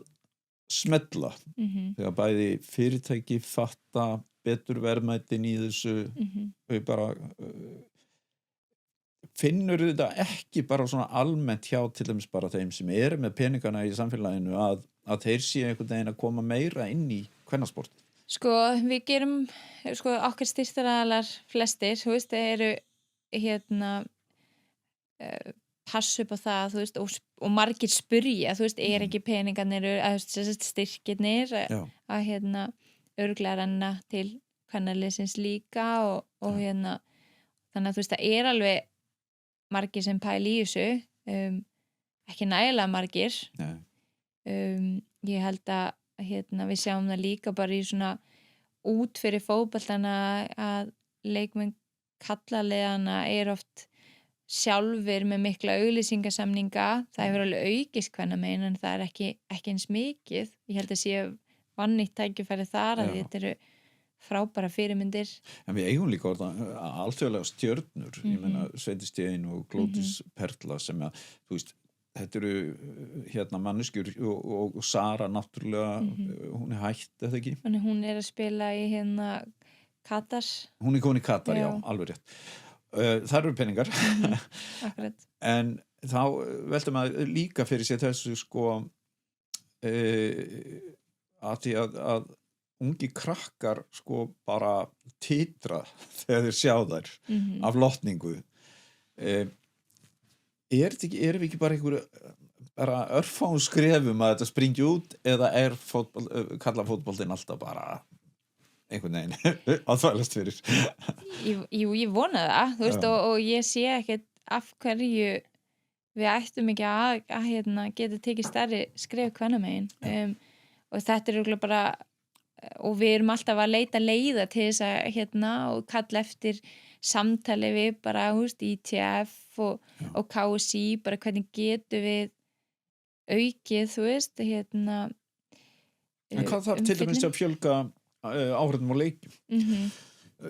smella þegar bæði fyrirtæki fatta betur verðmætin í þessu þau bara finnur þetta ekki bara svona almennt hjá til dæmis bara þeim sem eru með peningana í samfélaginu að þeir séu einhvern veginn að koma meira inn í kvennasport? Sko, við gerum okkar styrktaraðalar flestir, þú veist, þeir eru hérna passa upp á það, þú veist, og margir spyrja, þú veist, er ekki peningarnir styrkirnir að hérna örugglega renna til kvennaliðsins líka og hérna þannig að þú veist, það er alveg margir sem pæli í þessu ekki nægilega margir ég held að hérna, við sjáum það líka bara í svona út fyrir fótboltana að leikmenn kallaliðana oft sjálfur með mikla auglýsingasamninga, það hefur alveg aukist kvennamegin en það ekki eins mikið. Ég held að sé vannýtt tækifæri þar að Já. þetta eru frábæra fyrirmyndir. En við eigum líka alþjóðlega stjörnur, ég meina Sveindís Stein og Glódís Perla sem að, þú veist, þetta eru manneskjur og Sara náttúrulega, hún hætt, eða ekki? Þannig hún að spila í Katar. Hún komin í Katar, já, Já. alveg rétt. Það eru peningar. Akkurat. En þá veltum að líka fyrir sér þessu sko að því að ungi krakkar sko bara titra þegar þeir sjá þær af lotningu. Erum við ekki bara bara örfáum skrefum að þetta springi út eða kallafótboltinn alltaf bara einhvern veginn að þvælast fyrir? Jú, ég vona það, þú veist, og ég sé ekkert af hverju við ættum ekki að geta tekið stærri skref kvennamegin. Og þetta örugglega bara, og við erum alltaf að leita leiða til þess að og kalla eftir samtali við bara, ITF og KSI, bara hvernig getum við aukið, þú veist, En hvað þarf til dæmis að fjölga áhrifnum og leikjum?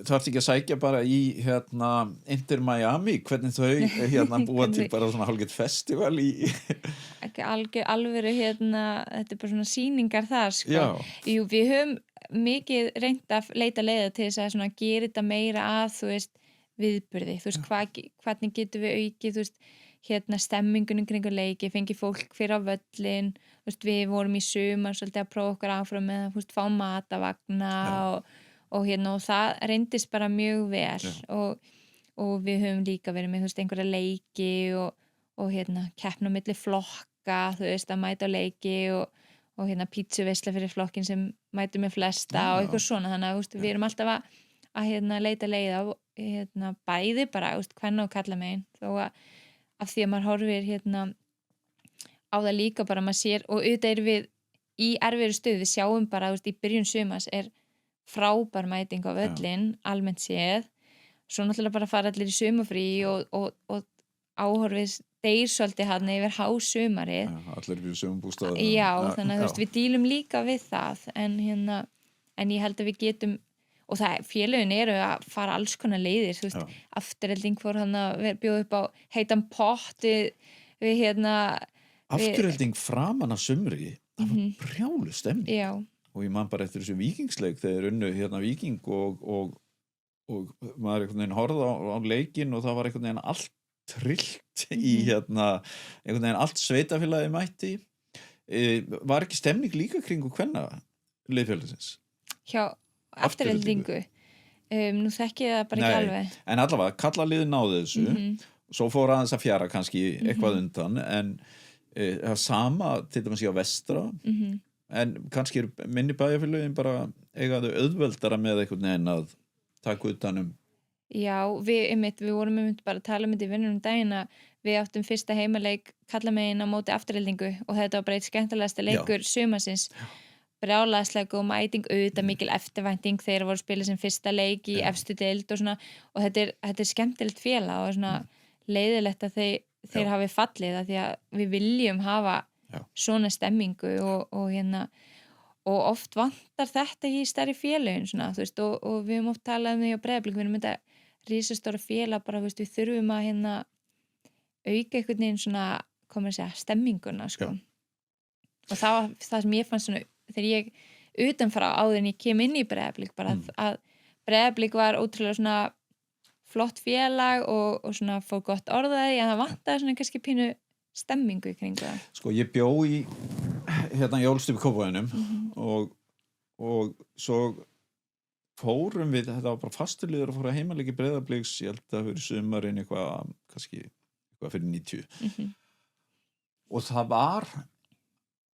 Þarf ekki að sækja bara í Inter Miami, hvernig þau búa til bara svona hálfgett festival í ekki alvöru þetta bara svona sýningar þar sko. Já. Jú, við höfum mikið reynt að leita leiða til þess að svona gera þetta meira að, þú veist, viðburði, þú veist, hvernig getum við aukið, þú veist, stemmingunum kringu leiki, fengið fólk fyrir á völlin, þú veist, við vorum í sumar svolítið að prófa okkur áfram með að, þú veist, fá matavagna og það reyndist bara mjög vel og við höfum líka verið með, þú veist, einhverja leiki og keppna á milli flokka, þú veist, að mæta á leiki og pítsuveisla fyrir flokkin sem mætur með flesta og eitthvað svona, þannig að, þú veist, við erum alltaf að leita leiða bæði bara, þú veist, kvenna og kalla megin, þó að af því að maður horfir á það líka bara, maður sér, og auðvitað erum við í erfiðri stöðu, við sjáum bara, þú veist, í byrjun sumars frábær mæting á völlin, almennt séð, svo náttúrulega bara fara allir í sumarfrí og áhorfið deyr svolítið yfir hásumarið. Allir við sumarbústaðum. Já, þannig að þú veist, við dílum líka við það, en ég held að við getum, og félögin eru að fara alls konar leiðir, þú veist, Afturelding fór að bjóða upp á heitan pott við Afturelding framan af sumri, það var brjálu stemning. Já. Og ég man bara eftir þessu Víkingsleik þegar unnu Víking og maður einhvern veginn horfði á leikinn og það var einhvern veginn allt trillt í einhvern veginn allt sveitafélagi mætti. Var ekki stemning líka kringu kvenna liðfélagsins? Hjá Aftureldingu? Nú þekki ég það bara ekki alveg. En allavega, kallaliðið náði þessu, svo fór aðeins að fjara kannski eitthvað undan, en það sama til dæmis á Vestra, en kannski minni bæjarfélögin bara eigaðu auðveldara með einhvern veginn að taka utanum. Já, við vorum bara að tala þetta í vinnunum daginn að við áttum fyrsta heimaleik kallamegin á móti Aftureldingu og þetta var bara eitt skemmtilegasta leikur sumarsins. Brjálæðislega og mæting, auðvitað mikil eftirvænting þegar voru að spila sem fyrsta leik í efstu deild og svona, og þetta er skemmtilegt félag og svona leiðilegt að þeir hafi fallið að því að við viljum hafa svona stemmingu og oft vantar þetta í stærri félögin svona, þú veist, og við höfum oft talað því á Breiðablik, við erum þetta risastóra félag bara, þú veist, við þurfum að auka einhvern veginn svona, komum að segja, stemminguna sko. Og það sem ég fannst svona þegar ég utanfrá áður en ég kem inn í Breiðablik bara að Breiðablik var ótrúlega svona flott félag og svona fór gott orðaði, en það vantaði svona kannski pínu stemmingu í kringu það. Sko, ég bjó í ég ólst upp í Kópavoginum og svo fórum við, þetta var bara fastuliður að fóra heimaleiki Breiðabliks, ég held að það fyrir sumarinn kannski eitthvað fyrir 90. Og það var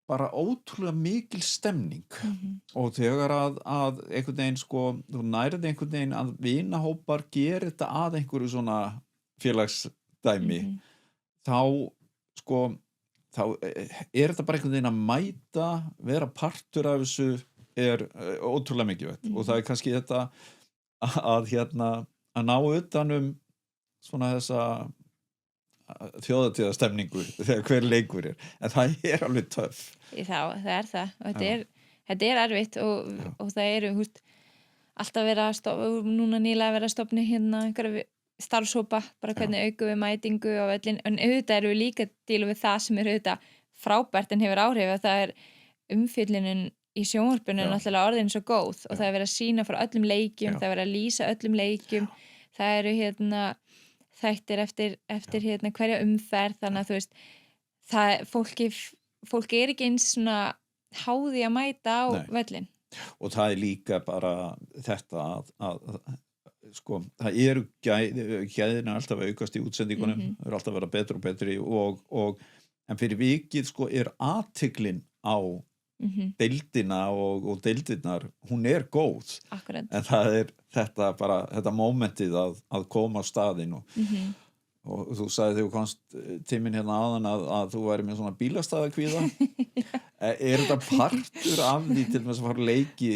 bara ótrúlega mikil stemning og þegar að einhvern veginn sko, þú nærið einhvern veginn að vinahópar gera þetta að einhverju svona félagsdæmi þá þetta bara einhvern veginn að mæta, vera partur af þessu ótrúlega mikilvægt og það kannski þetta að að ná utan svona þessa þjóðatíðastemningu þegar hver leikur en það alveg töff. Það það og þetta erfitt og það eru alltaf vera núna nýlega vera að stofna hérna einhverja starfshópa, bara hvernig aukum við mætingu á völlin, en auðvitað eru við líka dílu við það sem auðvitað frábært en hefur áhrif að það umfjöllunin í sjónvarpinu náttúrulega orðin svo góð og það verið að sýna frá öllum leikjum, það verið að lýsa öllum leikjum, það eru hérna þættir eftir hérna hverja umferð, þannig að þú veist það, fólki ekki eins svona háði að mæta á völlin. Og það líka bara þetta að sko, það eru gæðina alltaf að aukast í útsendingunum, það eru alltaf að vera betri og betri en fyrir vikið sko athyglin á deildina og deildirnar, hún góð. Akkurat. En það þetta momentið að koma á staðinn og þú sagði þegar þú komst tíminn hérna áðan að þú væri með svona bílastæðakvíða. Þetta partur af því til þess að fara leiki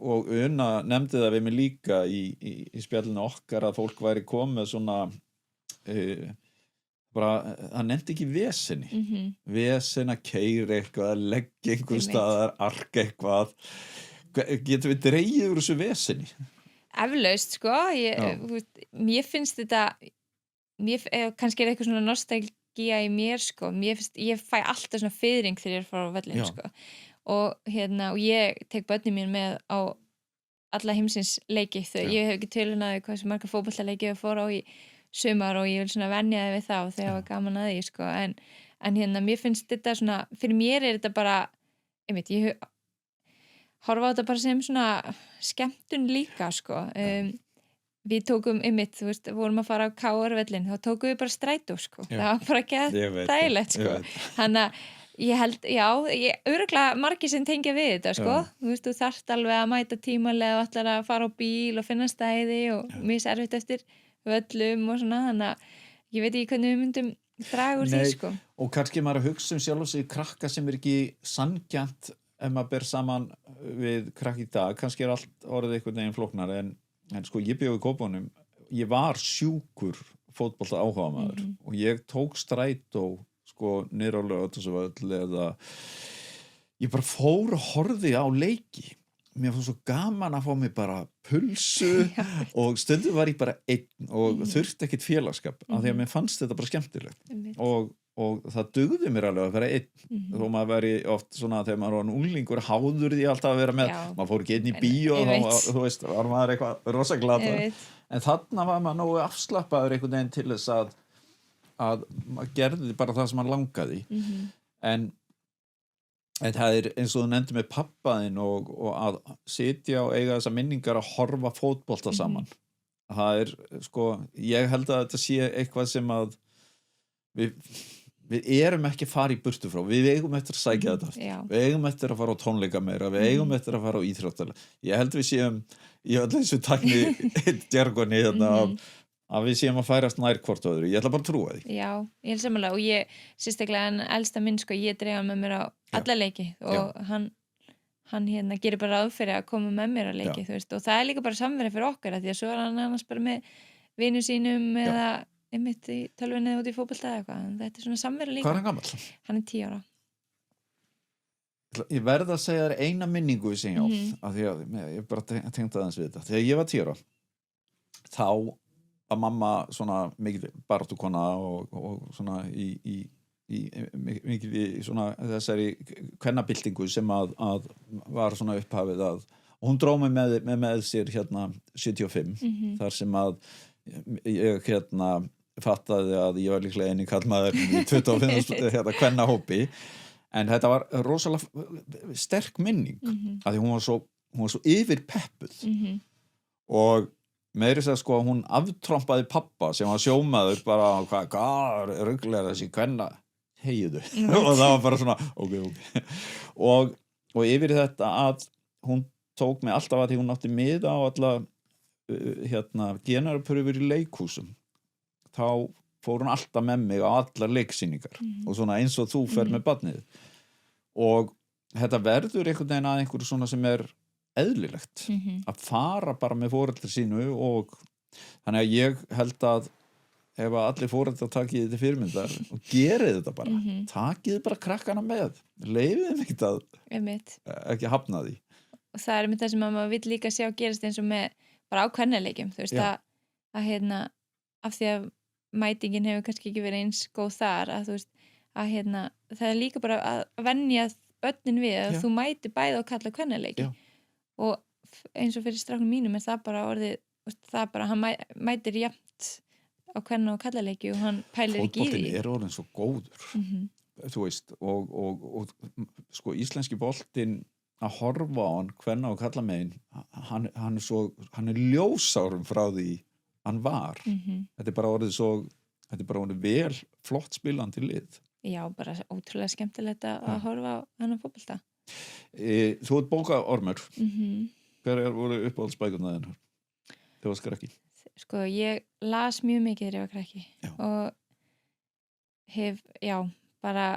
og Una nefndi það við mig líka í spjallinu okkar að fólk væri komið svona bara, það nefndi ekki vesenni vesen að keyra eitthvað að leggja einhver staðar, arka eitthvað getum við dregið úr þessu vesenni? Eflaust sko mér finnst þetta kannski eitthvað svona nostalgía í mér sko, ég fæ alltaf svona fiðring þegar ég fara á vellinu sko og og ég tek börnin mín með á alla heimsins leiki ég hef ekki tölunaði hvað sem margar fótboltaleiki ég fór á í sumar og ég vil svona venja þig við þá þegar það var gaman að því sko en mér finnst þetta svona, fyrir mér þetta bara ég horfa á þetta bara sem svona skemmtun líka sko við tókum þú veist, vorum að fara á KR-vellin þá tókum við bara strætó sko það var bara ekki þægilegt sko þannig að ég held, örugglega margir sem tengja við þetta sko þú veist, þú þarft alveg að mæta tímalega og ætlar að fara á bíl og finna stæði og mér erfitt eftir völlum og svona, þannig að ég veit ekki hvernig við myndum draga úr því sko. Og kannski maður að hugsa sjálf og sig krakka sem ekki sanngjarnt ef maður ber saman við krakk í dag, kannski allt orðið einhvern veginn flóknar en sko ég bjó í Kópavoginum, ég var sjúkur fótbolta áhugamaður og ég tók strætó sko niður á Laugardalsvöll eða ég bara fór og horfði á leiki. Mér fannst svo gaman að fá mig bara pulsu og stundum var ég bara einn og þurfti ekkit félagskap af því að mér fannst þetta bara skemmtilegt og það dugði mér alveg að vera einn þó maður veri oft svona þegar maður var unglingur háður því alltaf að vera með maður fór ekki einn í bíó og þú veist, var maður eitthvað rosa glata en þarna var maður nógu afslappaður einhvern veginn til þess að maður gerði bara það sem maður langaði en það eins og þú nefndi með pappaðinn og að sitja og eiga þessar minningar að horfa fótbolta saman. Það sko, ég held að þetta sé eitthvað sem að við erum ekki að fara í burtu frá. Við eigum eftir að sækja þetta aftur. Við eigum eftir að fara á tónleika meira. Við eigum eftir að fara á íþróttalega. Ég held við séum í öll þessu tækni djargoni að við séum að færast nær hvort öðru. Ég ætla bara að trúa því. Já, ég samanlega og ég sérstaklega en elsta minn sko, ég dreif með mér á alla leiki og hann gerir bara ráð fyrir að koma með mér á leiki, þú veist, og það líka bara samverið fyrir okkar því að svo hann annars bara með vinum sínum eða einmitt í tölvunni út í fótbolta eða eitthvað, þetta svona samverið líka. Hvað hann gamall? Hann 10 ára. Ég verð að segja þér eina minningu sem ég átt, af því að ég bara tengdi aðeins við þetta. Þegar ég var 10 ára, þá að mamma svona mikið baráttukona og svona mikið í svona þessari kvennabyltingu sem að var svona upphafið og hún dró mig með sér hérna 75 þar sem að ég fattaði að ég var líklega eini karlmaður í 25 kvennahópi en þetta var rosalega sterk minning af því hún var svo yfirpeppuð og meiri segja sko að hún aftrompaði pappa sem var sjómaður bara hvað ruglar þessi kvenna heiðu og það var bara svona ok og yfir þetta að hún tók mig alltaf að því hún átti miða á alla genarpröfur í leikhúsum þá fór hún alltaf með mig á allar leiksýningar og svona eins og þú fer með barnið og þetta verður einhvern veginn að einhverju svona sem eðlilegt að fara bara með foreldri sínu og Þannig að ég held að ef að allir foreldrar takið þetta fyrirmyndar og gerið þetta bara, takið bara krakkana með, leifið þeim ekkert að einmitt. ekki hafna því. Og það með það sem að maður vill líka sjá gerast eins og með bara á kvennaleikjum, þú veist, Já. að af því að mætingin hefur kannski ekki verið eins góð þar, að þú veist, að það er líka bara að venja börnin við að Já. þú mæti bæði á kalla kvennaleiki. Já. Og eins og fyrir stráknum mínum er það bara orðið, þú veist, það bara, hann mætir jafnt á kvenna og kallaleiki og hann pælir ekki í því. Fótboltinn er orðinn svo góður, þú veist, og sko íslenski boltinn að horfa á hann kvenna og kallamegin, hann er ljósárum frá því hann var. Þetta er bara orðið vel flott spilandi lið. Já, bara ótrúlega skemmtilegt að horfa á hennar fótbolta. Þú ert bókaormur. Hver voru uppáhaldsbækurnar þinnar? Þegar varst krakki? Sko, ég las mjög mikið þegar ég var krakki. Já. Og hef, bara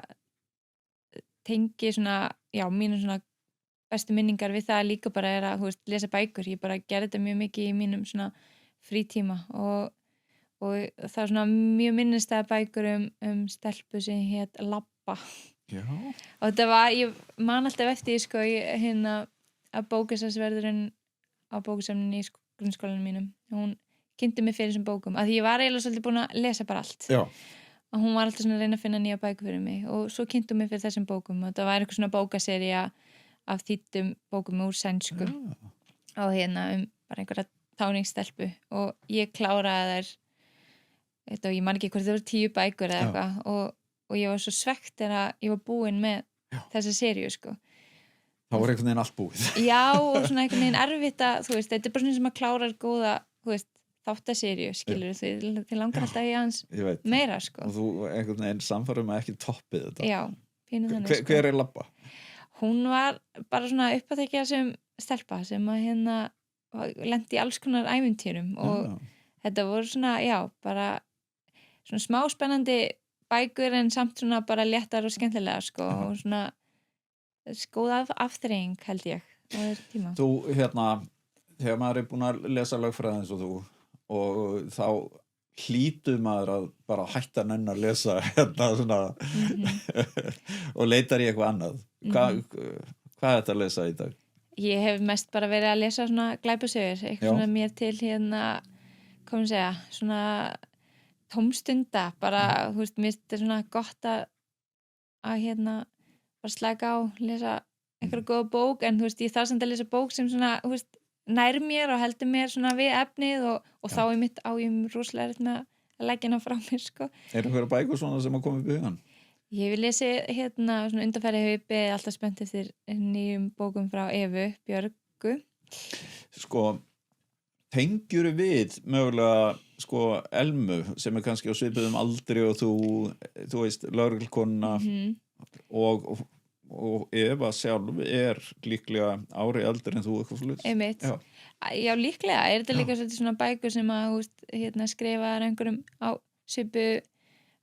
tengi svona, mínu svona bestu minningar við það líka bara er að, þú veist, lesa bækur. Ég bara gerði þetta mjög mikið í mínum svona frítíma og það er svona mjög minnistæða bækur stelpu sem hét Labba. Já. Og þetta var, ég man alltaf eftir sko, að bókasafnsverðurinn á bókasafninu í grunnskólanum mínum, hún kynnti mig fyrir þessum bókum, að því ég var eiginlega svolítið búin að lesa bara allt. Já. Og hún var alltaf svona að reyna að finna nýja bækur fyrir mig og svo kynnti mig fyrir þessum bókum og það var eitthvað svona bókaserja af þýddum bókum úr sænsku og bara einhverja táningsstelpu og ég kláraði þær og ég man ekki hvort það voru 10 bækur eða eitthvað og ég var svo svekkt þegar ég var búin með þessa seríu sko. Það var einhvern veginn allt búið. Já, og svona einhvern veginn erfitt að, þú veist, þetta er bara svona sem að klárar góða, þú veist, þáttaseríu, skilur þið langar alltaf í hans meira sko. Og þú einhvern veginn samfærum að ekki toppið þetta. Já, pínu þannig sko. Hver er Labba? Hún var bara svona uppáþekja sem stelpa sem að lenti í alls konar ævintýrum og þetta voru svona, bara svona smá spennandi bækur en samt svona bara léttar og skemmtilega sko og svona góð afþreying held ég á þessu tíma. Þú, þegar maður er búin að lesa lögfræði eins og þú og þá hlýtur maður að bara hætta nenn að lesa svona og leitar í eitthvað annað. Hvað er þetta að lesa í dag? Ég hef mest bara verið að lesa svona glæpasögur, eitthvað svona mér til komum segja, svona tómstunda, bara, þú veist, mér er svona gott að bara slaka á, lesa einhverja góða bók, en þú veist, ég þarf samt að lesa bók sem svona, þú veist, nær mér og heldur mér svona við efnið og þá er mitt rosalega erfitt með að leggja hana frá mér, sko. Er einhverja bækur svona sem að koma upp í hugann? Ég vil lesi svona undanfæri hefur beðið alltaf spennt eftir nýjum bókum frá Evu Björgu. Sko, tengjuru við mögulega sko Elmu sem er kannski á svipuðum aldri og þú veist, lögreglukonna og Eva sjálf er líklega ári eldri en þú eitthvað svolítið. Einmitt. Já, líklega. Er þetta líka svolítið svona bækur sem að skrifaðar einhverjum á svipu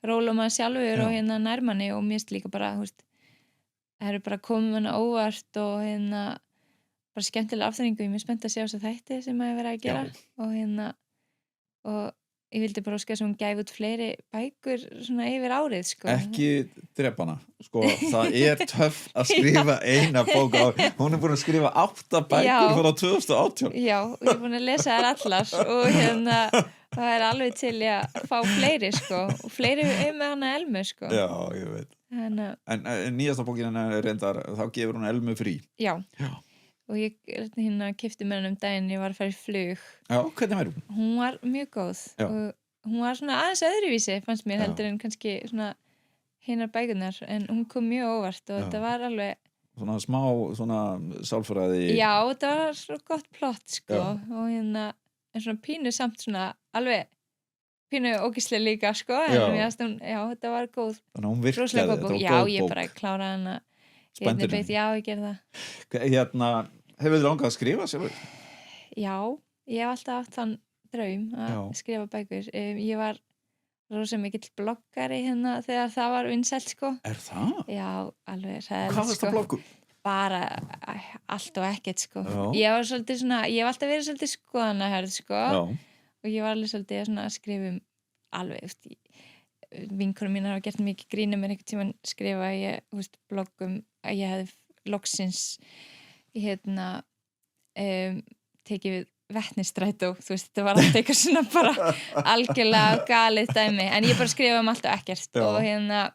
rólum að sjálfur og nærmanni og mér líka bara, þú veist, það eru bara komið hana óvart og bara skemmtilega afþrengu. Ég er spennt að sjá þess að þætti sem að ég verið að gera og ég vildi bara óska sem hún gæfi út fleiri bækur svona yfir árið, sko. Ekki drepana, sko, það er töff að skrifa eina bók á, hún er búin að skrifa 8 bækur frá 2018. Já, og ég er búin að lesa þær allar og það er alveg til að fá fleiri, sko, og fleiri með hana Elmu, sko. Já, ég veit. En nýjasta bókin er reyndar, þá gefur hún Elmu frí. Já. Og ég keypti með henni daginn, ég var að fara í flug. Já, hvernig var hún? Hún var mjög góð og hún var svona aðeins öðruvísi, fannst mér, heldur en kannski svona hinar bækurnar, en hún kom mjög óvart og þetta var alveg svona smá, svona sálfræði. Já, þetta var svo gott plott, sko, og en svona pínu samt svona alveg pínu ógeðslega líka, sko, en þetta var góð. Þannig að hún virkaði, þetta var góð bók. Já, ég bara kláraði hana. Spenntur henni. Já, ég gerði það. Hefur þið langað að skrifa sjálfur? Já, ég hef alltaf haft þann draum að skrifa bækur. Ég var rosa mikill bloggari þegar það var vinsælt, sko. Er það? Já, alveg. Hvað var þetta bloggur? Bara allt og ekkert, sko. Ég hef alltaf verið svolítið skoðanahörð, sko. og ég var alveg svolítið svona að skrifa alveg, vinkonum mínar hafa gert mikið grín mér einhvern tímann skrifa ég, bloggum að ég hefði loksins tekið við Vetnisstrætó, þetta var alltaf eitthvað svona bara algjörlega galið dæmi, en ég bara skrifa allt og ekkert og það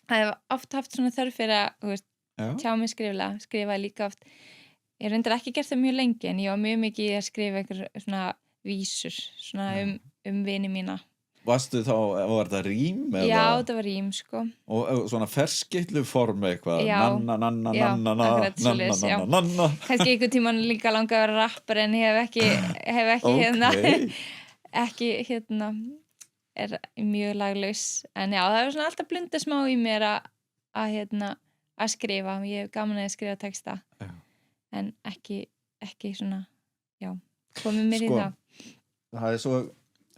hef oft haft svona þörf fyrir að tjá mig skrifaði líka oft, ég reyndar ekki gert það mjög lengi en ég var mjög mikið að skrifa einhver svona vísur svona vini mína. Varstu þá, var það rím? Já, það var rím, sko. Og svona ferskeytlu form eitthvað? Já, akkurat svoleiðis, já. Kannski einhvern tímann líka langa að vera rappar en ég hef ekki ekki er mjög laglaus. En já, það er svona alltaf blunda smá í mér að skrifa. Ég hef gaman að skrifa texta. Já. En ekki svona, komið mér í það. Það er svo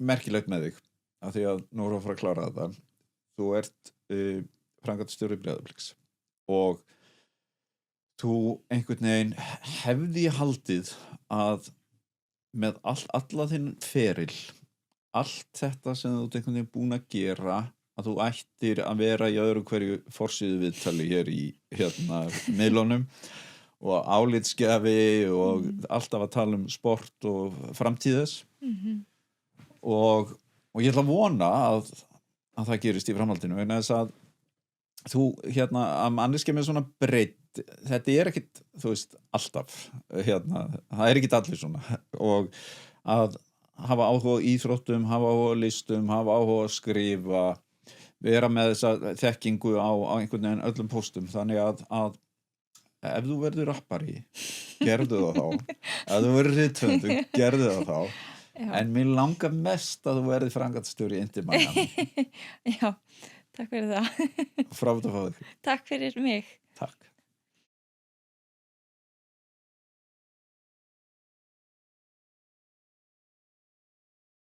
merkilegt með þig. Af því að nú erum við að fara að klára þetta. Þú ert framkvæmdastjóri Breiðabliks og þú einhvern veginn hefði haldið að með alla þinn feril, allt þetta sem þú ert einhvern veginn búin að gera, að þú ættir að vera í öðru hverju forsíðu viðtali hér í miðlunum og álitsgjafi og alltaf að tala sport og framtíðis og ég ætla að vona að það gerist í framhaldinu vegna þess að þú að manneskja með svona breidd, þetta er ekkit alltaf, það er ekkit allir svona og að hafa áhuga á íþróttum, hafa áhuga á listum, hafa áhuga að skrifa, vera með þessa þekkingu á einhvern veginn öllum póstum, þannig að ef þú verður rappari, gerðu það þá, ef þú verður rithöfundur, gerðu það þá. Já. En mér langar mest að þú verði framkvæmdastjóri Inter Miami. Já, takk fyrir það. Frábært að fá þig. Takk fyrir mig. Takk.